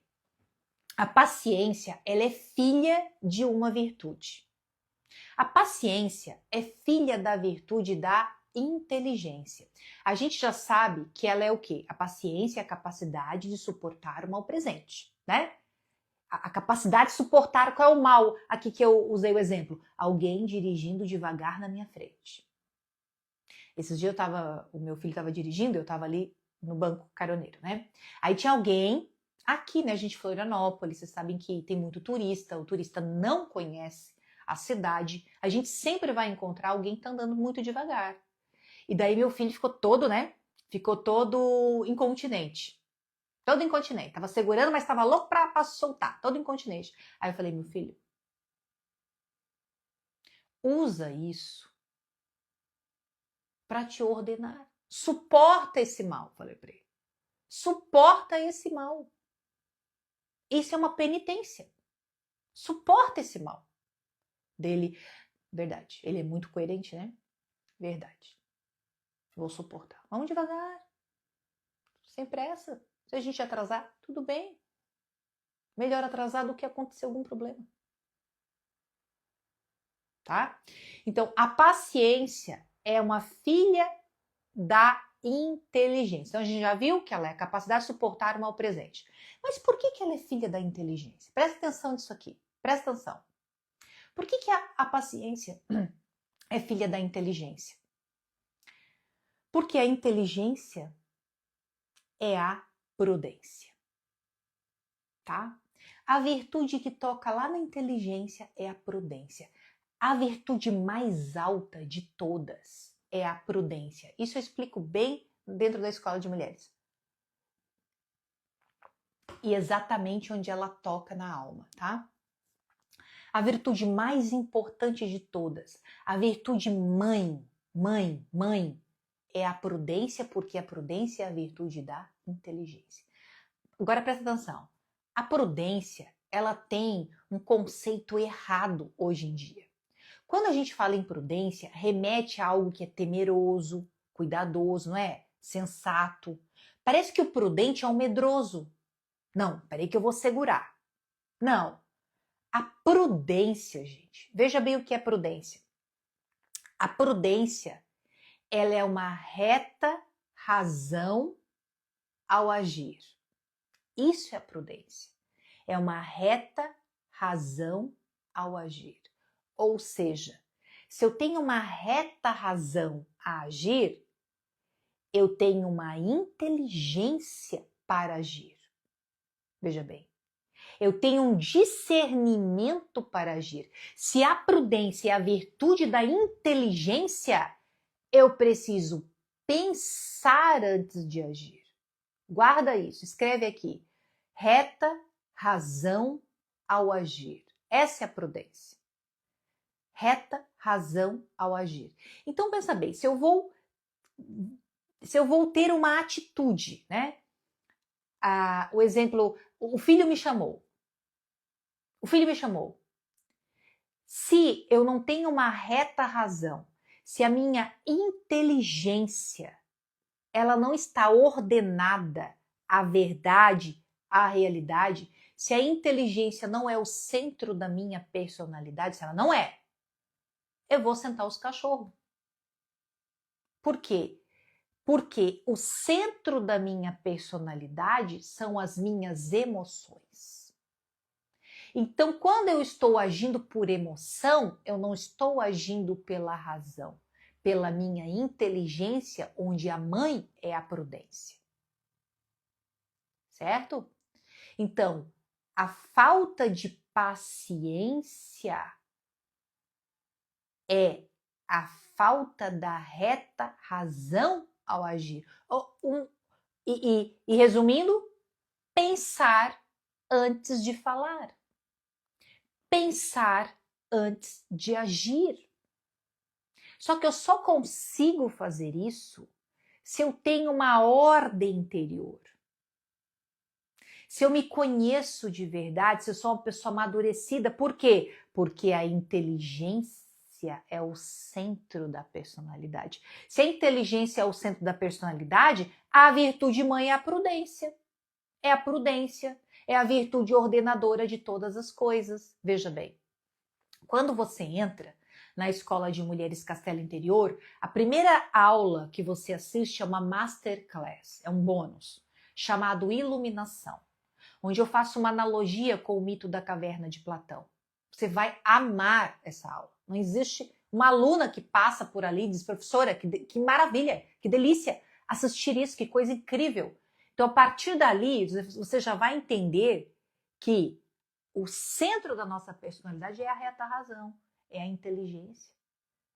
a paciência, ela é filha de uma virtude. A paciência é filha da virtude da inteligência. A gente já sabe que ela é o quê? A paciência é a capacidade de suportar o mal presente, né? A capacidade de suportar qual é o mal. Aqui que eu usei o exemplo. Alguém dirigindo devagar na minha frente. Esses dias o meu filho estava dirigindo, eu estava ali no banco caroneiro, né? Aí tinha alguém, aqui, né, gente, Florianópolis, vocês sabem que tem muito turista, o turista não conhece a cidade, a gente sempre vai encontrar alguém que tá andando muito devagar. E daí meu filho ficou todo, né? Ficou todo incontinente. Todo incontinente. Tava segurando, mas tava louco pra soltar. Todo incontinente. Aí eu falei, meu filho, usa isso para te ordenar. Suporta esse mal, falei para ele. Suporta esse mal. Isso é uma penitência. Suporta esse mal. Dele, verdade. Ele é muito coerente, né? Verdade. Vou suportar. Vamos devagar. Sem pressa. Se a gente atrasar, tudo bem. Melhor atrasar do que acontecer algum problema. Tá? Então, a paciência é uma filha da inteligência. Então, a gente já viu que ela é a capacidade de suportar o mal presente. Mas por que ela é filha da inteligência? Presta atenção nisso aqui. Presta atenção. Por que a paciência é filha da inteligência? Porque a inteligência é a prudência. Tá? A virtude que toca lá na inteligência é a prudência. A virtude mais alta de todas é a prudência. Isso eu explico bem dentro da Escola de Mulheres. E exatamente onde ela toca na alma, tá? A virtude mais importante de todas, a virtude mãe, é a prudência, porque a prudência é a virtude da inteligência. Agora presta atenção. A prudência, ela tem um conceito errado hoje em dia. Quando a gente fala em prudência, remete a algo que é temeroso, cuidadoso, não é? Sensato. Parece que o prudente é um medroso. Não, peraí que eu vou segurar. Não. A prudência, gente, veja bem o que é prudência. A prudência, ela é uma reta razão ao agir. Isso é a prudência. É uma reta razão ao agir. Ou seja, Se eu tenho uma reta razão a agir, eu tenho uma inteligência para agir. Veja bem, eu tenho um discernimento para agir. Se a prudência é a virtude da inteligência, eu preciso pensar antes de agir. Guarda isso, escreve aqui. Reta razão ao agir. Essa é a prudência. Reta razão ao agir. Então pensa bem, se eu vou ter uma atitude, né? O exemplo, o filho me chamou. O filho me chamou. Se eu não tenho uma reta razão, se a minha inteligência ela não está ordenada à verdade, à realidade, se a inteligência não é o centro da minha personalidade, se ela não é, eu vou sentar os cachorros. Por quê? Porque o centro da minha personalidade são as minhas emoções. Então, quando eu estou agindo por emoção, eu não estou agindo pela razão, pela minha inteligência, onde a mãe é a prudência. Certo? Então, a falta de paciência é a falta da reta razão ao agir. E resumindo, pensar antes de falar. Pensar antes de agir. Só que eu só consigo fazer isso se eu tenho uma ordem interior. Se eu me conheço de verdade, se eu sou uma pessoa amadurecida. Por quê? Porque a inteligência é o centro da personalidade. Se a inteligência é o centro da personalidade, a virtude mãe é a prudência. É a prudência, é a virtude ordenadora de todas as coisas. Veja bem, quando você entra na Escola de Mulheres Castelo Interior, a primeira aula que você assiste é uma masterclass, é um bônus, chamado Iluminação, onde eu faço uma analogia com o mito da caverna de Platão. Você vai amar essa aula. Não existe uma aluna que passa por ali e diz, professora, que maravilha, que delícia assistir isso, que coisa incrível. Então, a partir dali, você já vai entender que o centro da nossa personalidade é a reta razão, é a inteligência.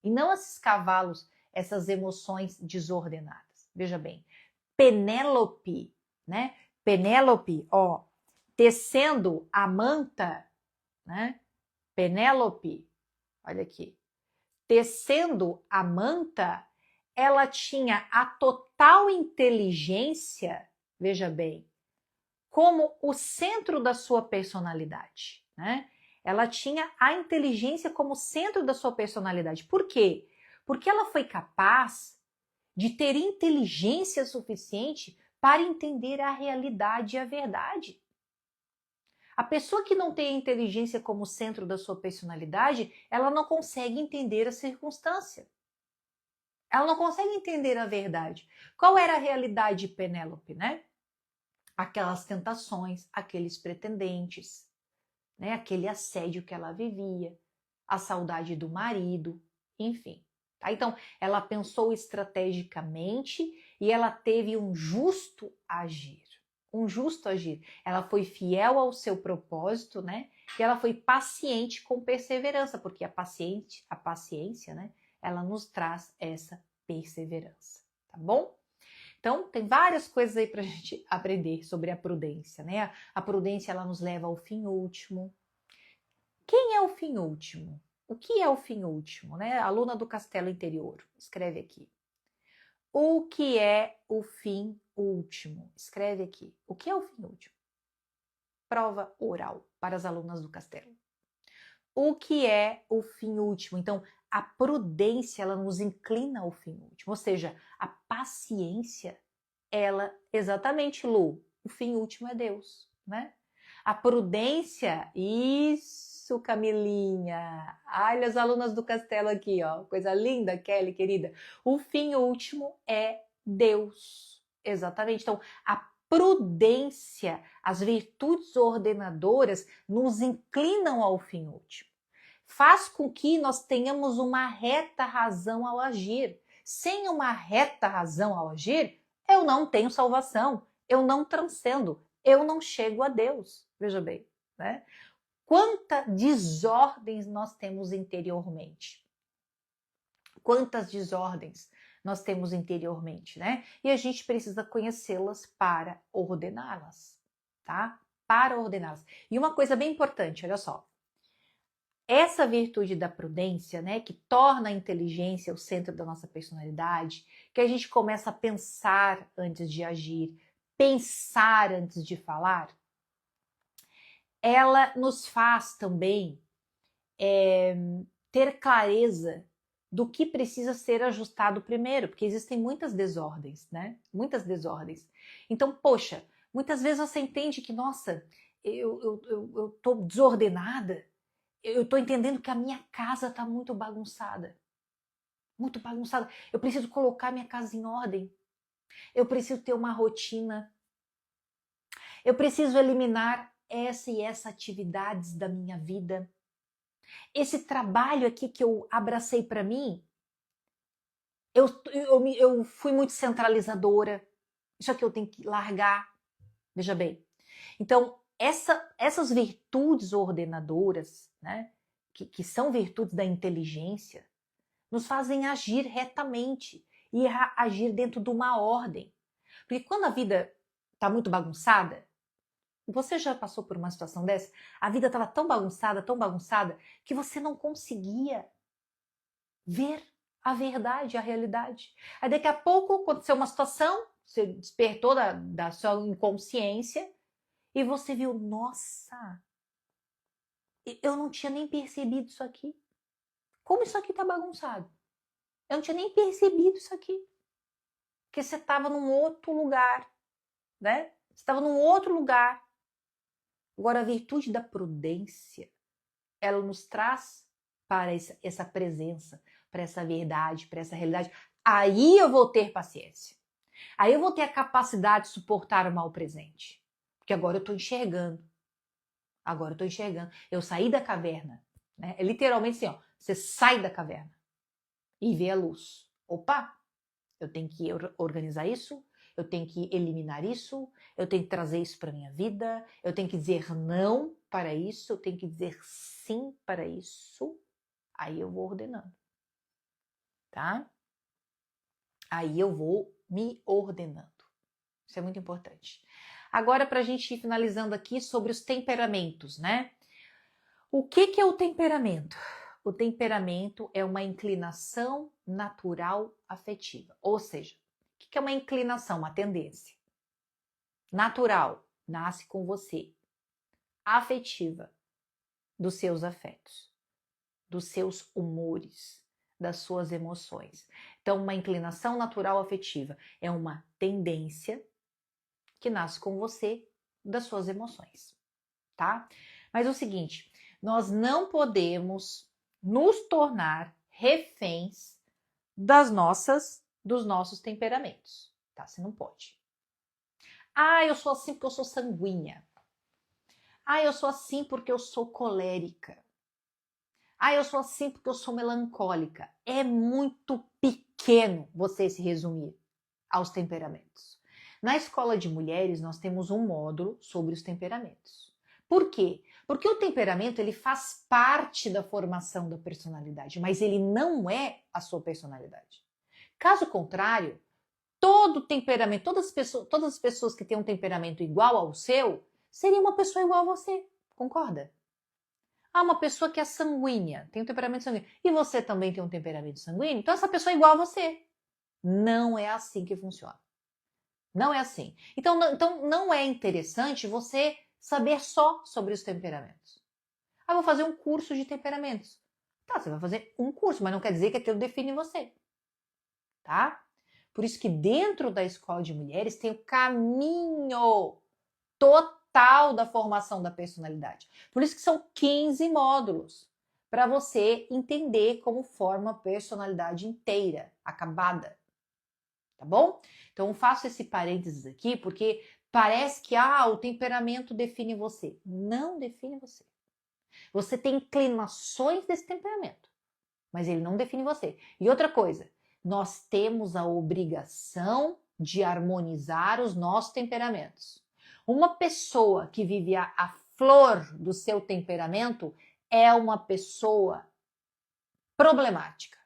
E não esses cavalos, essas emoções desordenadas. Veja bem, Penélope, né? Penélope, ó, tecendo a manta, né? Penélope, olha aqui, tecendo a manta, ela tinha a total inteligência, veja bem, como o centro da sua personalidade, né? Ela tinha a inteligência como centro da sua personalidade. Por quê? Porque ela foi capaz de ter inteligência suficiente para entender a realidade e a verdade. A pessoa que não tem a inteligência como centro da sua personalidade, ela não consegue entender a circunstância. Ela não consegue entender a verdade. Qual era a realidade de Penélope, né? Aquelas tentações, aqueles pretendentes, né? Aquele assédio que ela vivia, a saudade do marido, enfim. Tá? Então, ela pensou estrategicamente e ela teve um justo agir. Um justo agir. Ela foi fiel ao seu propósito, né? E ela foi paciente com perseverança, porque a paciência, né? Ela nos traz essa perseverança, tá bom? Então, tem várias coisas aí pra gente aprender sobre a prudência, né? A prudência, ela nos leva ao fim último. Quem é o fim último? O que é o fim último, né? Aluna do Castelo Interior, escreve aqui. O que é o fim último? Escreve aqui. O que é o fim último? Prova oral para as alunas do Castelo. O que é o fim último? Então, a prudência, ela nos inclina ao fim último. Ou seja, a paciência, ela, exatamente, Lu, o fim último é Deus, né? A prudência, isso, Camilinha. Olha as alunas do Castelo aqui, ó. Coisa linda, Kelly, querida. O fim último é Deus. Exatamente. Então, a prudência, as virtudes ordenadoras nos inclinam ao fim último. faz com que nós tenhamos uma reta razão ao agir. Sem uma reta razão ao agir, eu não tenho salvação, eu não transcendo, eu não chego a Deus. Veja bem, né? Quanta desordens nós temos interiormente. Quantas desordens nós temos interiormente, né? E a gente precisa conhecê-las para ordená-las, tá? Para ordená-las. E uma coisa bem importante, olha só. Essa virtude da prudência, né, que torna a inteligência o centro da nossa personalidade, que a gente começa a pensar antes de agir, pensar antes de falar, ela nos faz também ter clareza do que precisa ser ajustado primeiro, porque existem muitas desordens, né? Muitas desordens. Então, poxa, muitas vezes você entende que, nossa, eu tô desordenada, eu tô entendendo que a minha casa tá muito bagunçada. Muito bagunçada. Eu preciso colocar minha casa em ordem. Eu preciso ter uma rotina. Eu preciso eliminar essa e essa atividades da minha vida. Esse trabalho aqui que eu abracei para mim, eu fui muito centralizadora. Isso aqui eu tenho que largar. Veja bem. Então, essas virtudes ordenadoras, né, que são virtudes da inteligência, nos fazem agir retamente e agir dentro de uma ordem. Porque quando a vida está muito bagunçada, você já passou por uma situação dessa? A vida estava tão bagunçada, que você não conseguia ver a verdade, a realidade. Aí daqui a pouco aconteceu uma situação, você despertou da sua inconsciência e você viu, nossa, eu não tinha nem percebido isso aqui. Como isso aqui está bagunçado? Eu não tinha nem percebido isso aqui. Porque você estava num outro lugar, né? Você estava num outro lugar. Agora, a virtude da prudência, ela nos traz para essa presença, para essa verdade, para essa realidade. Aí eu vou ter paciência. Aí eu vou ter a capacidade de suportar o mal presente. Porque agora eu estou enxergando. Agora eu estou enxergando. Eu saí da caverna. Né? É literalmente assim, ó, você sai da caverna e vê a luz. Opa, eu tenho que organizar isso, eu tenho que eliminar isso, eu tenho que trazer isso para minha vida, eu tenho que dizer não para isso, eu tenho que dizer sim para isso. Aí eu vou ordenando, tá? Aí eu vou me ordenando. Isso é muito importante. Agora, para a gente ir finalizando aqui sobre os temperamentos, né? O que é o temperamento? O temperamento é uma inclinação natural afetiva. Ou seja, o que é uma inclinação? Uma tendência. Natural, nasce com você. Afetiva, dos seus afetos, dos seus humores, das suas emoções. Então, uma inclinação natural afetiva é uma tendência que nasce com você, das suas emoções, tá? Mas é o seguinte, nós não podemos nos tornar reféns dos nossos temperamentos, tá? Você não pode. Ah, eu sou assim porque eu sou sanguínea. Ah, eu sou assim porque eu sou colérica. Ah, eu sou assim porque eu sou melancólica. É muito pequeno você se resumir aos temperamentos. Na escola de mulheres, nós temos um módulo sobre os temperamentos. Por quê? Porque o temperamento ele faz parte da formação da personalidade, mas ele não é a sua personalidade. Caso contrário, todo temperamento, todas as pessoas que têm um temperamento igual ao seu, seria uma pessoa igual a você. Concorda? Ah, uma pessoa que é sanguínea, tem um temperamento sanguíneo, e você também tem um temperamento sanguíneo, então essa pessoa é igual a você. Não é assim que funciona. Não é assim. Então não é interessante você saber só sobre os temperamentos. Ah, vou fazer um curso de temperamentos. Tá, você vai fazer um curso, mas não quer dizer que aquilo define você. Tá? Por isso que dentro da escola de mulheres tem o caminho total da formação da personalidade. Por isso que são 15 módulos para você entender como forma a personalidade inteira, acabada. Tá bom? Então eu faço esse parênteses aqui porque parece que o temperamento define você. Não define você. Você tem inclinações desse temperamento, mas ele não define você. E outra coisa, nós temos a obrigação de harmonizar os nossos temperamentos. Uma pessoa que vive a flor do seu temperamento é uma pessoa problemática,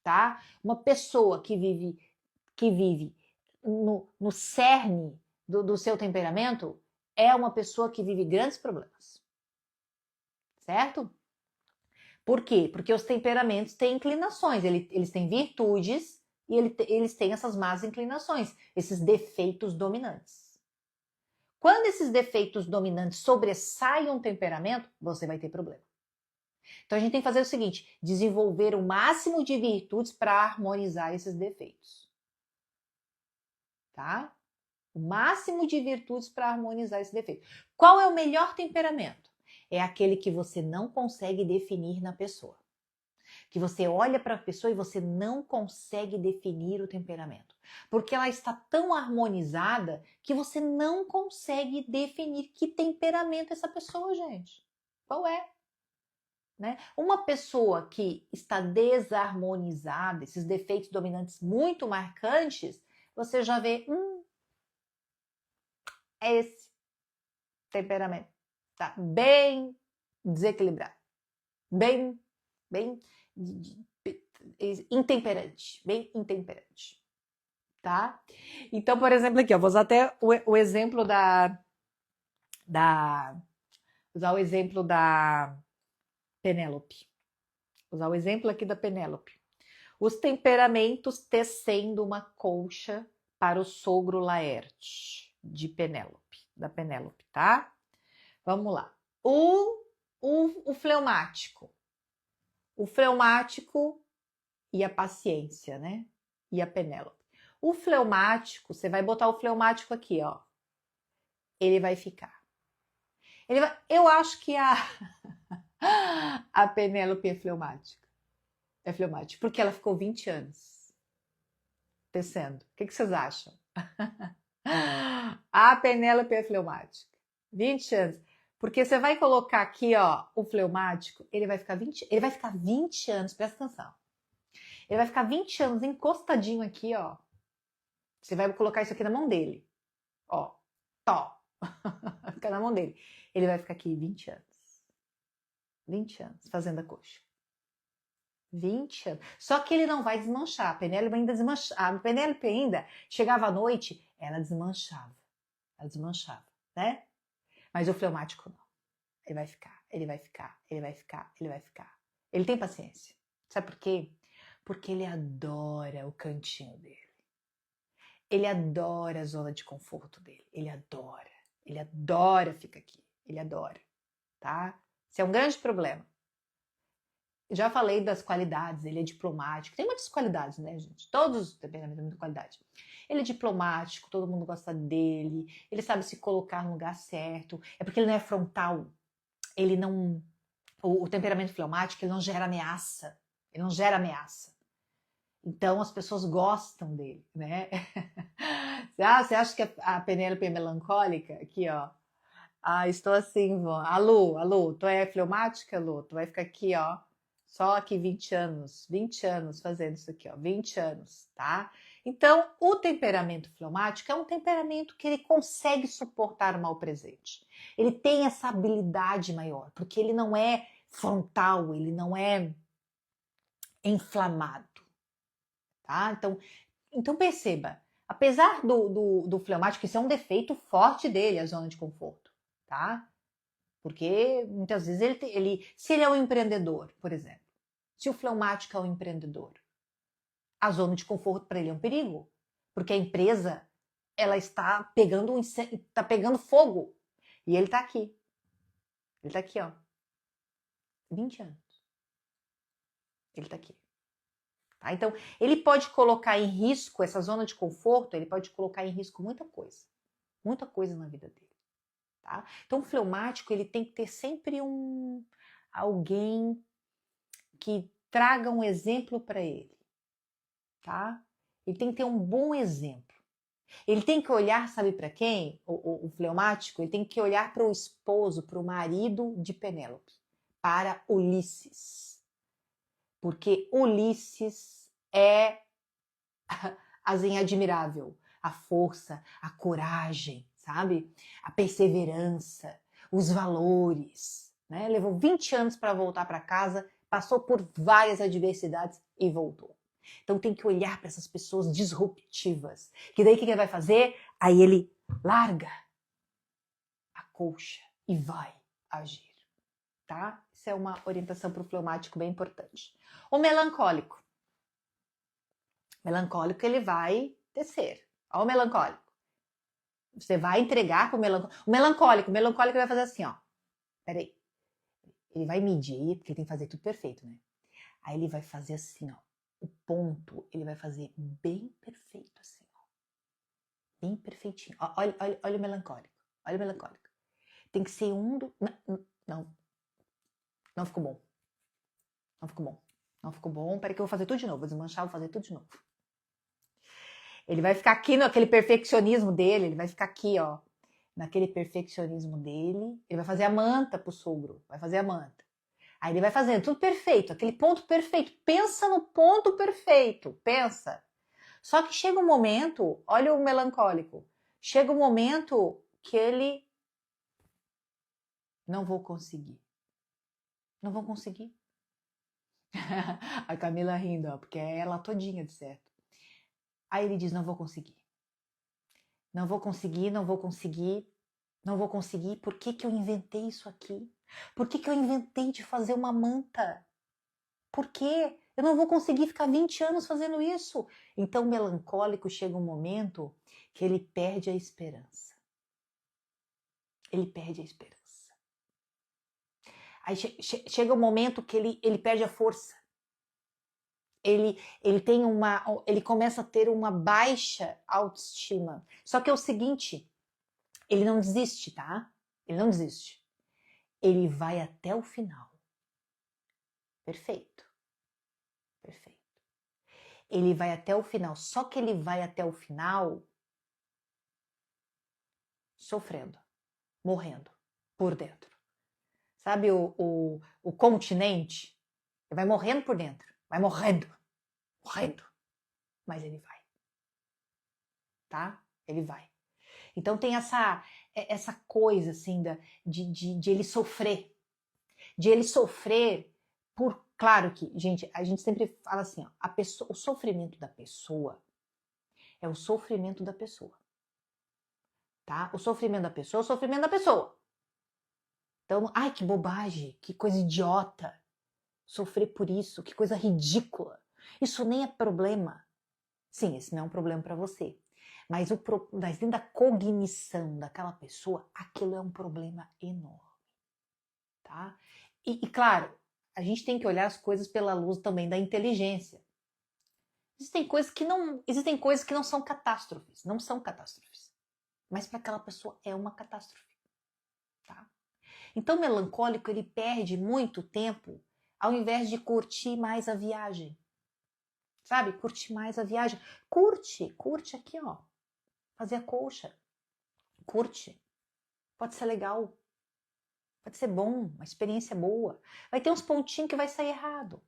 tá? Uma pessoa que vive no cerne do seu temperamento é uma pessoa que vive grandes problemas, certo? Por quê? Porque os temperamentos têm inclinações, eles têm virtudes e eles têm essas más inclinações, esses defeitos dominantes. Quando esses defeitos dominantes sobressaem um temperamento, você vai ter problema. Então a gente tem que fazer o seguinte, desenvolver o máximo de virtudes para harmonizar esses defeitos. Tá? O máximo de virtudes para harmonizar esse defeito. Qual é o melhor temperamento? É aquele que você não consegue definir na pessoa. Que você olha para a pessoa e você não consegue definir o temperamento. Porque ela está tão harmonizada que você não consegue definir que temperamento é essa pessoa, gente. Qual é? Né? Uma pessoa que está desarmonizada, esses defeitos dominantes muito marcantes, você já vê, é esse temperamento. Tá bem desequilibrado. Bem intemperante. Bem intemperante. Tá? Então, por exemplo, aqui, ó, vou usar até o exemplo usar o exemplo da Penélope. Usar o exemplo aqui da Penélope. Os temperamentos tecendo uma colcha para o sogro Laerte, da Penélope, tá? Vamos lá. O fleumático. O fleumático e a paciência, né? E a Penélope. O fleumático, você vai botar o fleumático aqui, ó. Ele vai ficar. Eu acho que a Penélope é fleumática. É fleumática, porque ela ficou 20 anos tecendo. O que vocês acham? A Penélope é fleumática. 20 anos. Porque você vai colocar aqui, ó, o fleumático, ele vai ficar 20 anos, presta atenção. Ele vai ficar 20 anos encostadinho aqui, ó. Você vai colocar isso aqui na mão dele. Ó, tó. Vai ficar na mão dele. Ele vai ficar aqui 20 anos. 20 anos fazendo a coxa. 20 anos. Só que ele não vai desmanchar. A Penélope ainda desmanchava. A Penélope ainda chegava à noite, ela desmanchava. Ela desmanchava, né? Mas o fleumático não. Ele vai ficar, ele vai ficar, ele vai ficar, ele vai ficar. Ele tem paciência. Sabe por quê? Porque ele adora o cantinho dele. Ele adora a zona de conforto dele. Ele adora ficar aqui. Ele adora, tá? Isso é um grande problema. Eu já falei das qualidades, ele é diplomático. Tem muitas qualidades, né, gente? Todos os temperamentos têm muita qualidade. Ele é diplomático, todo mundo gosta dele. Ele sabe se colocar no lugar certo. É porque ele não é frontal. Ele não... O temperamento fleumático, ele não gera ameaça. Ele não gera ameaça. Então, as pessoas gostam dele, né? Você acha que a Penélope é melancólica? Aqui, ó. Ah, estou assim, vó. Alô, tu é fleumática, Lu? Tu vai ficar aqui, ó. Só aqui 20 anos fazendo isso aqui, ó. 20 anos, tá? Então, o temperamento fleumático é um temperamento que ele consegue suportar o mal presente. Ele tem essa habilidade maior, porque ele não é frontal, ele não é inflamado. Tá? Então perceba, apesar do fleumático, isso é um defeito forte dele, a zona de conforto, tá? Porque muitas vezes se ele é um empreendedor, por exemplo, se o fleumático é um empreendedor, a zona de conforto para ele é um perigo, porque a empresa ela está pegando fogo e ele está aqui. Ele está aqui, ó, 20 anos. Ele está aqui. Tá? Então, ele pode colocar em risco, essa zona de conforto, ele pode colocar em risco muita coisa na vida dele. Tá? Então, o fleumático, ele tem que ter sempre alguém que traga um exemplo para ele. Tá? Ele tem que ter um bom exemplo. Ele tem que olhar, sabe para quem? O fleumático, ele tem que olhar para o esposo, para o marido de Penélope, para Ulisses. Porque Ulisses é assim, admirável. A força, a coragem, sabe? A perseverança, os valores. Né? Levou 20 anos para voltar para casa, passou por várias adversidades e voltou. Então tem que olhar para essas pessoas disruptivas. Que daí o que ele vai fazer? Aí ele larga a colcha e vai agir. Tá? Isso é uma orientação para o fleumático bem importante. O melancólico. Melancólico, ele vai descer. Olha o melancólico. Você vai entregar para o melancólico. O melancólico vai fazer assim, ó. Peraí. Ele vai medir, porque ele tem que fazer tudo perfeito, né? Aí ele vai fazer assim, ó. O ponto, ele vai fazer bem perfeito, assim, ó. Bem perfeitinho. Olha o melancólico. Olha o melancólico. Tem que ser um do... Não ficou bom. Não ficou bom. Não ficou bom. Peraí que eu vou fazer tudo de novo. Vou desmanchar, vou fazer tudo de novo. Ele vai ficar aqui naquele perfeccionismo dele. Ele vai ficar aqui, ó. Naquele perfeccionismo dele. Ele vai fazer a manta pro sogro. Vai fazer a manta. Aí ele vai fazendo tudo perfeito. Aquele ponto perfeito. Pensa no ponto perfeito. Pensa. Só que chega um momento, olha o melancólico, chega um momento que ele não vou conseguir. Não vou conseguir. A Camila rindo, ó, porque é ela todinha de certo. Aí ele diz, não vou conseguir. Não vou conseguir, não vou conseguir, não vou conseguir. Por que que eu inventei isso aqui? Por que que eu inventei de fazer uma manta? Por quê? Eu não vou conseguir ficar 20 anos fazendo isso. Então, o melancólico chega um momento que ele perde a esperança. Ele perde a esperança. Aí chega um momento que ele perde a força. Ele começa a ter uma baixa autoestima. Só que é o seguinte, ele não desiste, tá? Ele não desiste. Ele vai até o final. Perfeito. Perfeito. Ele vai até o final. Só que ele vai até o final sofrendo, morrendo por dentro. Sabe o continente? Ele vai morrendo por dentro. Vai morrendo. Morrendo. Mas ele vai. Tá? Ele vai. Então tem essa coisa assim de ele sofrer. De ele sofrer por... Claro que, gente, a gente sempre fala assim, ó, o sofrimento da pessoa é o sofrimento da pessoa. Tá? O sofrimento da pessoa é o sofrimento da pessoa. Então, ai, que bobagem, que coisa idiota. Sofrer por isso, que coisa ridícula. Isso nem é problema. Sim, esse não é um problema para você. Mas dentro da cognição daquela pessoa, aquilo é um problema enorme. Tá? E claro, a gente tem que olhar as coisas pela luz também da inteligência. Existem coisas que não são catástrofes. Não são catástrofes. Mas para aquela pessoa é uma catástrofe. Tá? Então o melancólico, ele perde muito tempo ao invés de curtir mais a viagem. Sabe? Curte mais a viagem. Curte aqui, ó. Fazer a colcha. Curte. Pode ser legal. Pode ser bom, uma experiência boa. Vai ter uns pontinhos que vai sair errado.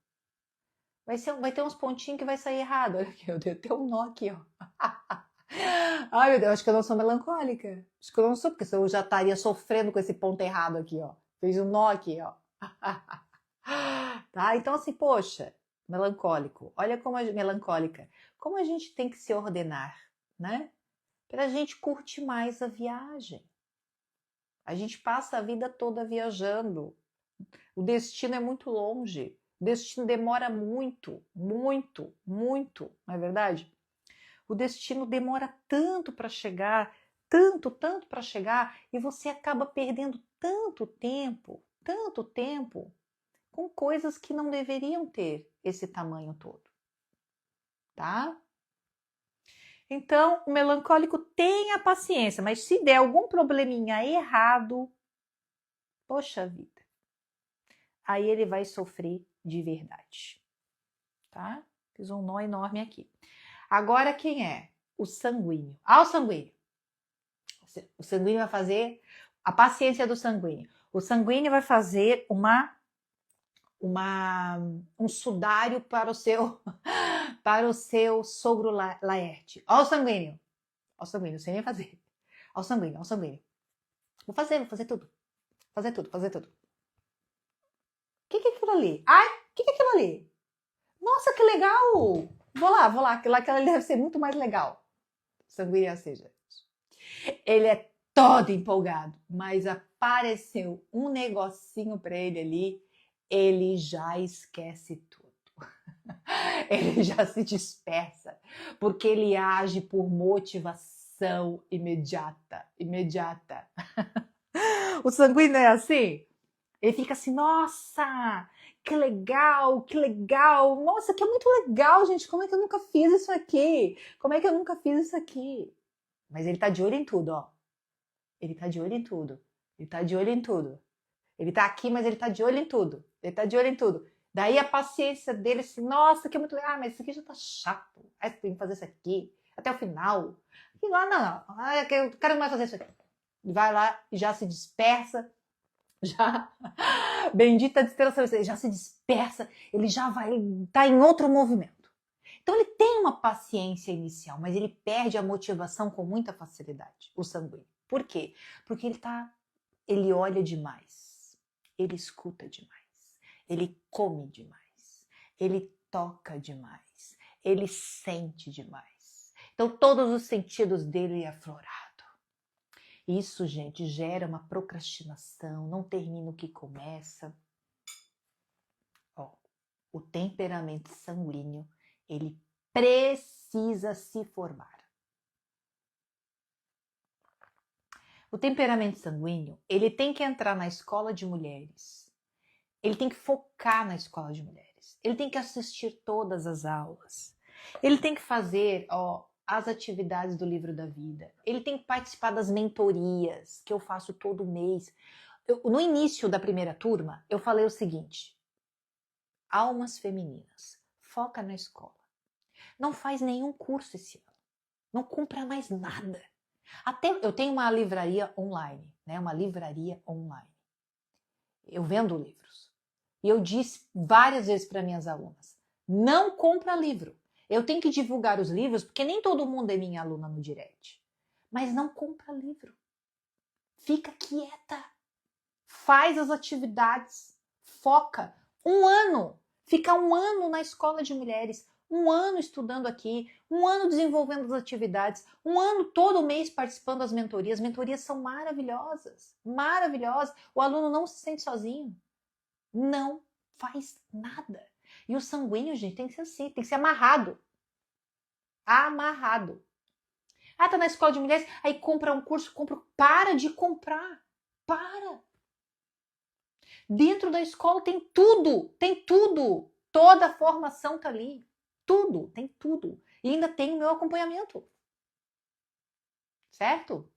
Vai ter uns pontinhos que vai sair errado. Olha aqui, eu dei até um nó aqui, ó. Ai, meu Deus, acho que eu não sou melancólica. Acho que eu não sou, porque eu já estaria sofrendo com esse ponto errado aqui, ó. Fez um nó aqui, ó. Tá? Então, assim, poxa, melancólico. Olha como melancólica. Como a gente tem que se ordenar, né? Pra gente curtir mais a viagem. A gente passa a vida toda viajando. O destino é muito longe. O destino demora muito, muito, muito, não é verdade? O destino demora tanto para chegar, tanto para chegar, e você acaba perdendo tanto tempo com coisas que não deveriam ter esse tamanho todo, tá? Então, o melancólico tenha paciência, mas se der algum probleminha errado, poxa vida, aí ele vai sofrer de verdade, tá? Fiz um nó enorme aqui. Agora quem é? o sanguíneo. Ah, o sanguíneo. O sanguíneo vai fazer a paciência do sanguíneo. O sanguíneo vai fazer um sudário para o seu sogro Laerte. Ó o sanguíneo. Ó o sanguíneo, sem nem fazer. Ó o sanguíneo, ó o sanguíneo. Vou fazer tudo. Fazer tudo. O que é aquilo ali? Ai, o que é aquilo ali? Nossa, que legal! Vou lá, que lá ele deve ser muito mais legal. Sanguíneo seja. Ele é todo empolgado, mas apareceu um negocinho para ele ali, ele já esquece tudo. Ele já se dispersa, porque ele age por motivação imediata. O sanguíneo é assim? Ele fica assim, nossa, que legal, nossa, que é muito legal, gente, como é que eu nunca fiz isso aqui? Mas ele tá de olho em tudo, ó. Ele tá de olho em tudo. Ele tá aqui, mas ele tá de olho em tudo. Daí a paciência dele, assim, nossa, que é muito legal, mas isso aqui já tá chato. Aí você tem que fazer isso aqui, até o final. E lá, não, eu quero mais fazer isso aqui. Vai lá e já se dispersa, já, bendita distração, já se dispersa, ele já vai estar em outro movimento. Então ele tem uma paciência inicial, mas ele perde a motivação com muita facilidade, o sanguíneo. Por quê? Porque ele olha demais, ele escuta demais, ele come demais, ele toca demais, ele sente demais. Então todos os sentidos dele é aflorado. Isso, gente, gera uma procrastinação, não termina o que começa. Ó, o temperamento sanguíneo, ele precisa se formar. O temperamento sanguíneo, ele tem que entrar na escola de mulheres. Ele tem que focar na escola de mulheres. Ele tem que assistir todas as aulas. Ele tem que fazer, as atividades do livro da vida. Ele tem que participar das mentorias que eu faço todo mês. No início da primeira turma, eu falei o seguinte: almas femininas, foca na escola. Não faz nenhum curso esse ano. Não compra mais nada. Até eu tenho uma livraria online, né? Eu vendo livros. E eu disse várias vezes para minhas alunas: não compra livro. Eu tenho que divulgar os livros, porque nem todo mundo é minha aluna no direct. Mas não compra livro. Fica quieta. Faz as atividades. Foca. Fica um ano na escola de mulheres. Um ano estudando aqui. Um ano desenvolvendo as atividades. Um ano todo mês participando das mentorias. As mentorias são maravilhosas. Maravilhosas. O aluno não se sente sozinho. Não faz nada. E o sanguíneo, gente, tem que ser assim, tem que ser amarrado. Amarrado. Ah, tá na escola de mulheres, aí compra um curso, para de comprar. Para. Dentro da escola tem tudo. Toda a formação tá ali. Tem tudo. E ainda tem o meu acompanhamento. Certo?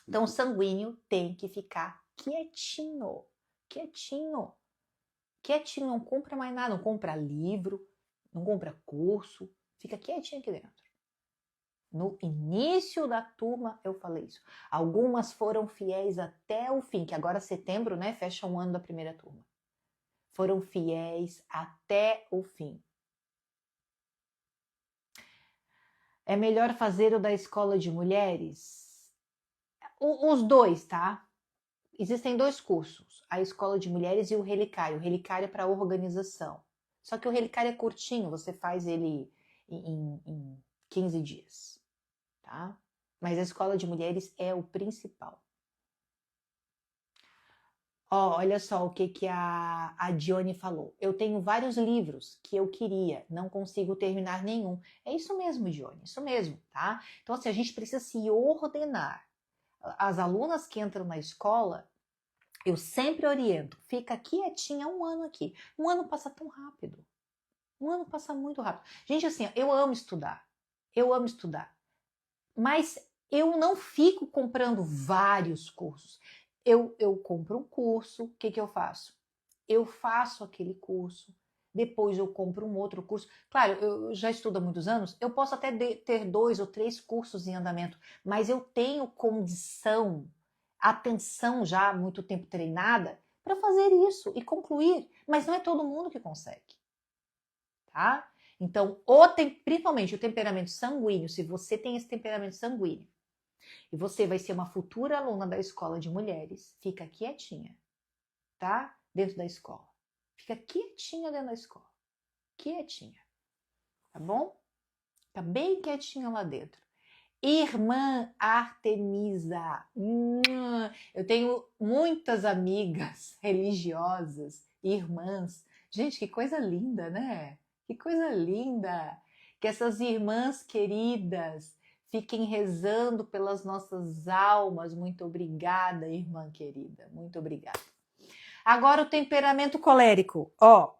Então o sanguíneo tem que ficar quietinho. Não compra mais nada, não compra livro, não compra curso, fica quietinho aqui dentro. No início da turma eu falei isso. Algumas foram fiéis até o fim, que agora setembro, né, fecha um ano da primeira turma. Foram fiéis até o fim. É melhor fazer o da escola de mulheres? Os dois, tá? Existem 2 cursos, a escola de mulheres e o relicário. O relicário é para organização. Só que o relicário é curtinho, você faz ele em 15 dias, tá? Mas a escola de mulheres é o principal. Olha só o que a Dione falou. Eu tenho vários livros que eu queria, não consigo terminar nenhum. É isso mesmo, Dione, isso mesmo, tá? Então, assim, a gente precisa se ordenar. As alunas que entram na escola, eu sempre oriento, fica quietinha um ano aqui. Um ano passa tão rápido. Um ano passa muito rápido. Gente, assim, eu amo estudar. Mas eu não fico comprando vários cursos. Eu compro um curso, o que eu faço? Eu faço aquele curso, depois eu compro um outro curso. Claro, eu já estudo há muitos anos, eu posso até ter 2 ou 3 cursos em andamento, mas eu tenho condição, atenção já há muito tempo treinada, para fazer isso e concluir. Mas não é todo mundo que consegue, tá? Então, principalmente o temperamento sanguíneo, se você tem esse temperamento sanguíneo, e você vai ser uma futura aluna da escola de mulheres, fica quietinha, tá? Dentro da escola. Fica quietinha dentro da escola. Quietinha. Tá bom? Fica bem quietinha lá dentro. Irmã Artemisa. Eu tenho muitas amigas religiosas, irmãs. Gente, que coisa linda, né? Que coisa linda. Que essas irmãs queridas fiquem rezando pelas nossas almas. Muito obrigada, irmã querida. Muito obrigada. Agora o temperamento colérico. Ó,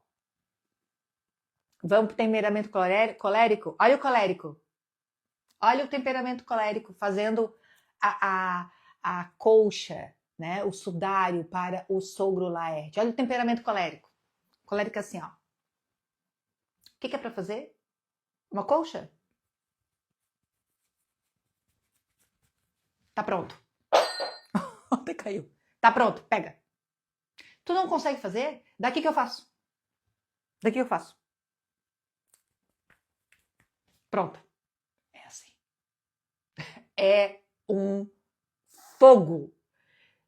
vamos pro temperamento colérico? Olha o colérico. Olha o temperamento colérico fazendo a colcha, né? O sudário para o sogro Laerte. Olha o temperamento colérico. Colérico assim, ó. O que é para fazer? Uma colcha? Tá pronto. Até caiu. Tá pronto, pega. Tu não consegue fazer? Daqui que eu faço. Daqui eu faço. Pronto. É assim. É um fogo.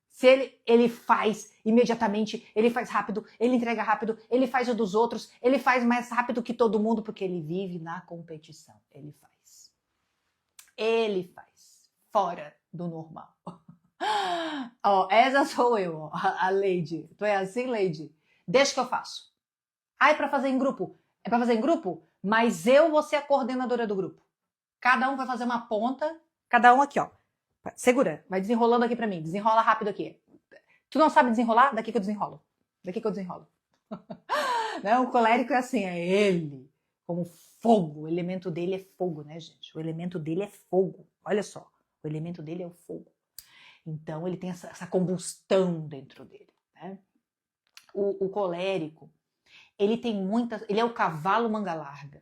Se ele faz imediatamente, ele faz rápido, ele entrega rápido, ele faz o dos outros, ele faz mais rápido que todo mundo, porque ele vive na competição. Ele faz. Ele faz. Fora do normal. Ó, essa sou eu, ó, a Lady. Tu é assim, Lady? Deixa que eu faço. Ah, é pra fazer em grupo? É pra fazer em grupo? Mas eu vou ser a coordenadora do grupo. Cada um vai fazer uma ponta, cada um aqui, ó. Segura, vai desenrolando aqui pra mim. Desenrola rápido aqui. Tu não sabe desenrolar? Daqui que eu desenrolo. Daqui que eu desenrolo. Não, o colérico é assim, é ele. Como fogo. O elemento dele é fogo, né, gente? O elemento dele é fogo. Olha só. O elemento dele é o fogo. Então, ele tem essa combustão dentro dele, né? O colérico, ele tem muitas... Ele é o cavalo manga larga,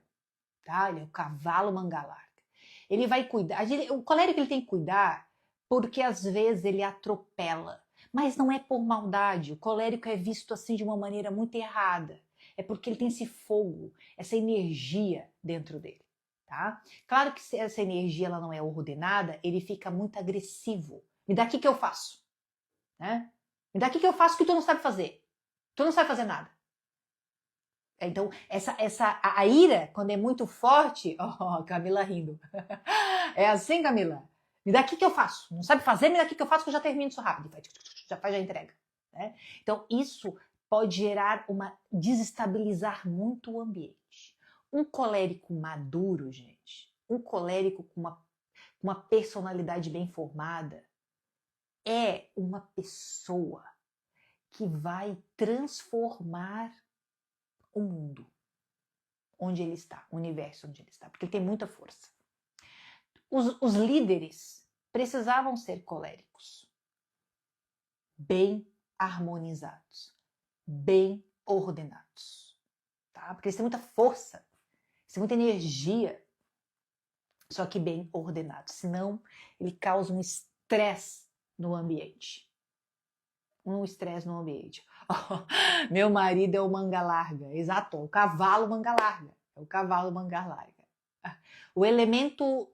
tá? Ele é o cavalo manga larga. Ele vai cuidar... O colérico, ele tem que cuidar porque, às vezes, ele atropela. Mas não é por maldade. O colérico é visto assim de uma maneira muito errada. É porque ele tem esse fogo, essa energia dentro dele, tá? Claro que se essa energia ela não é ordenada, ele fica muito agressivo. Me dá aqui que eu faço, né? Me dá aqui que eu faço que tu não sabe fazer. Tu não sabe fazer nada. Então, a ira, quando é muito forte... Ó, Camila rindo. É assim, Camila? Me dá aqui que eu faço. Não sabe fazer? Me dá aqui que eu faço que eu já termino isso rápido. Já faz a entrega. Né? Então, isso pode gerar desestabilizar muito o ambiente. Um colérico maduro, gente, um colérico com uma personalidade bem formada, é uma pessoa que vai transformar o mundo onde ele está, o universo onde ele está, porque ele tem muita força. Os líderes precisavam ser coléricos, bem harmonizados, bem ordenados, tá? Porque eles têm muita força, eles têm muita energia, só que bem ordenados, senão ele causa um estresse no ambiente. Oh, meu marido é o manga larga, exato, o cavalo manga larga, é o cavalo manga larga. O elemento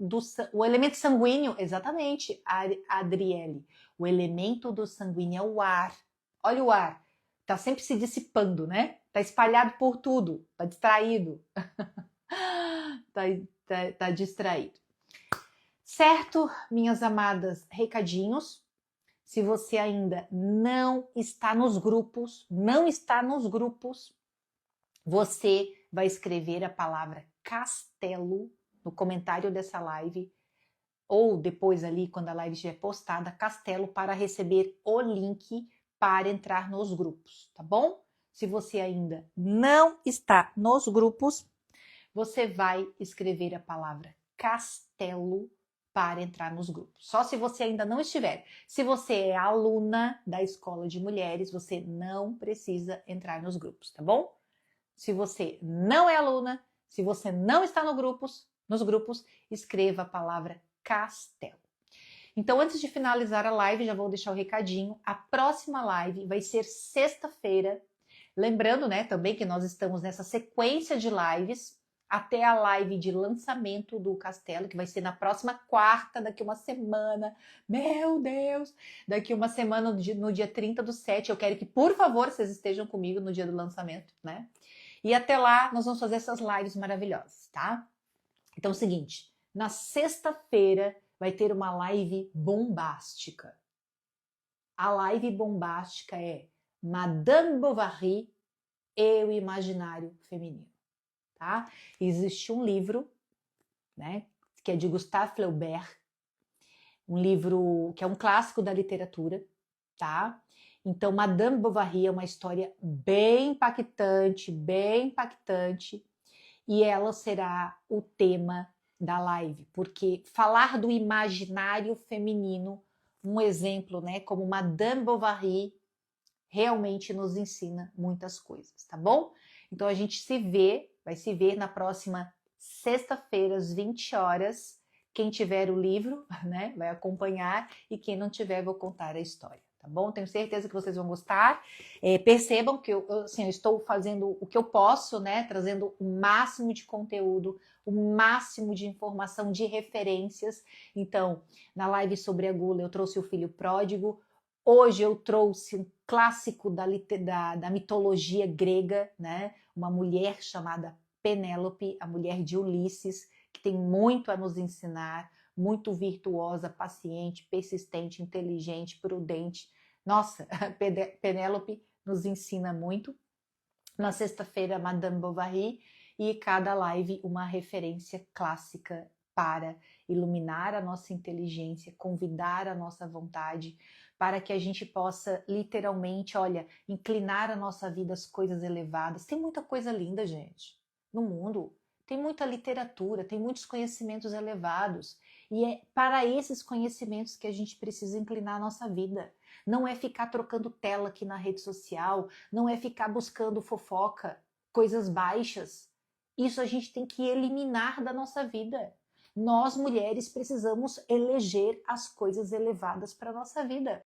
sanguíneo, exatamente, Adriele, o elemento do sanguíneo é o ar. Olha o ar, tá sempre se dissipando, né? Tá espalhado por tudo, tá distraído. tá distraído. Certo, minhas amadas, recadinhos. Se você ainda não está nos grupos, você vai escrever a palavra castelo no comentário dessa live, ou depois ali, quando a live estiver postada, castelo, para receber o link para entrar nos grupos, tá bom? Se você ainda não está nos grupos, você vai escrever a palavra castelo para entrar nos grupos. Só se você ainda não estiver. Se você é aluna da Escola de Mulheres, você não precisa entrar nos grupos, tá bom? Se você não é aluna, se você não está nos grupos, escreva a palavra castelo. Então, antes de finalizar a live, já vou deixar o recadinho. A próxima live vai ser sexta-feira. Lembrando, né, também que nós estamos nessa sequência de lives até a live de lançamento do Castelo, que vai ser na próxima quarta, daqui uma semana. Meu Deus! Daqui uma semana, no dia 30/7. Eu quero que, por favor, vocês estejam comigo no dia do lançamento, né? E até lá, nós vamos fazer essas lives maravilhosas, tá? Então é o seguinte, na sexta-feira vai ter uma live bombástica. A live bombástica é Madame Bovary e o Imaginário Feminino, tá? Existe um livro, né, que é de Gustave Flaubert, um livro que é um clássico da literatura, tá? Então, Madame Bovary é uma história bem impactante, e ela será o tema da live, porque falar do imaginário feminino, um exemplo, né, como Madame Bovary, realmente nos ensina muitas coisas, tá bom? Então a gente vai se ver na próxima sexta-feira, às 20 horas. Quem tiver o livro, né, vai acompanhar, e quem não tiver, vou contar a história, tá bom? Tenho certeza que vocês vão gostar. Percebam que eu estou fazendo o que eu posso, né, trazendo o máximo de conteúdo, o máximo de informação, de referências. Então, na live sobre a gula, eu trouxe o filho pródigo. Hoje eu trouxe um clássico da mitologia grega, né? Uma mulher chamada Penélope, a mulher de Ulisses, que tem muito a nos ensinar, muito virtuosa, paciente, persistente, inteligente, prudente. Nossa, Penélope nos ensina muito. Na sexta-feira, Madame Bovary, e cada live uma referência clássica para iluminar a nossa inteligência, convidar a nossa vontade, para que a gente possa literalmente, olha, inclinar a nossa vida às coisas elevadas. Tem muita coisa linda, gente, no mundo. Tem muita literatura, tem muitos conhecimentos elevados. E é para esses conhecimentos que a gente precisa inclinar a nossa vida. Não é ficar trocando tela aqui na rede social, não é ficar buscando fofoca, coisas baixas. Isso a gente tem que eliminar da nossa vida. Nós, mulheres, precisamos eleger as coisas elevadas para a nossa vida.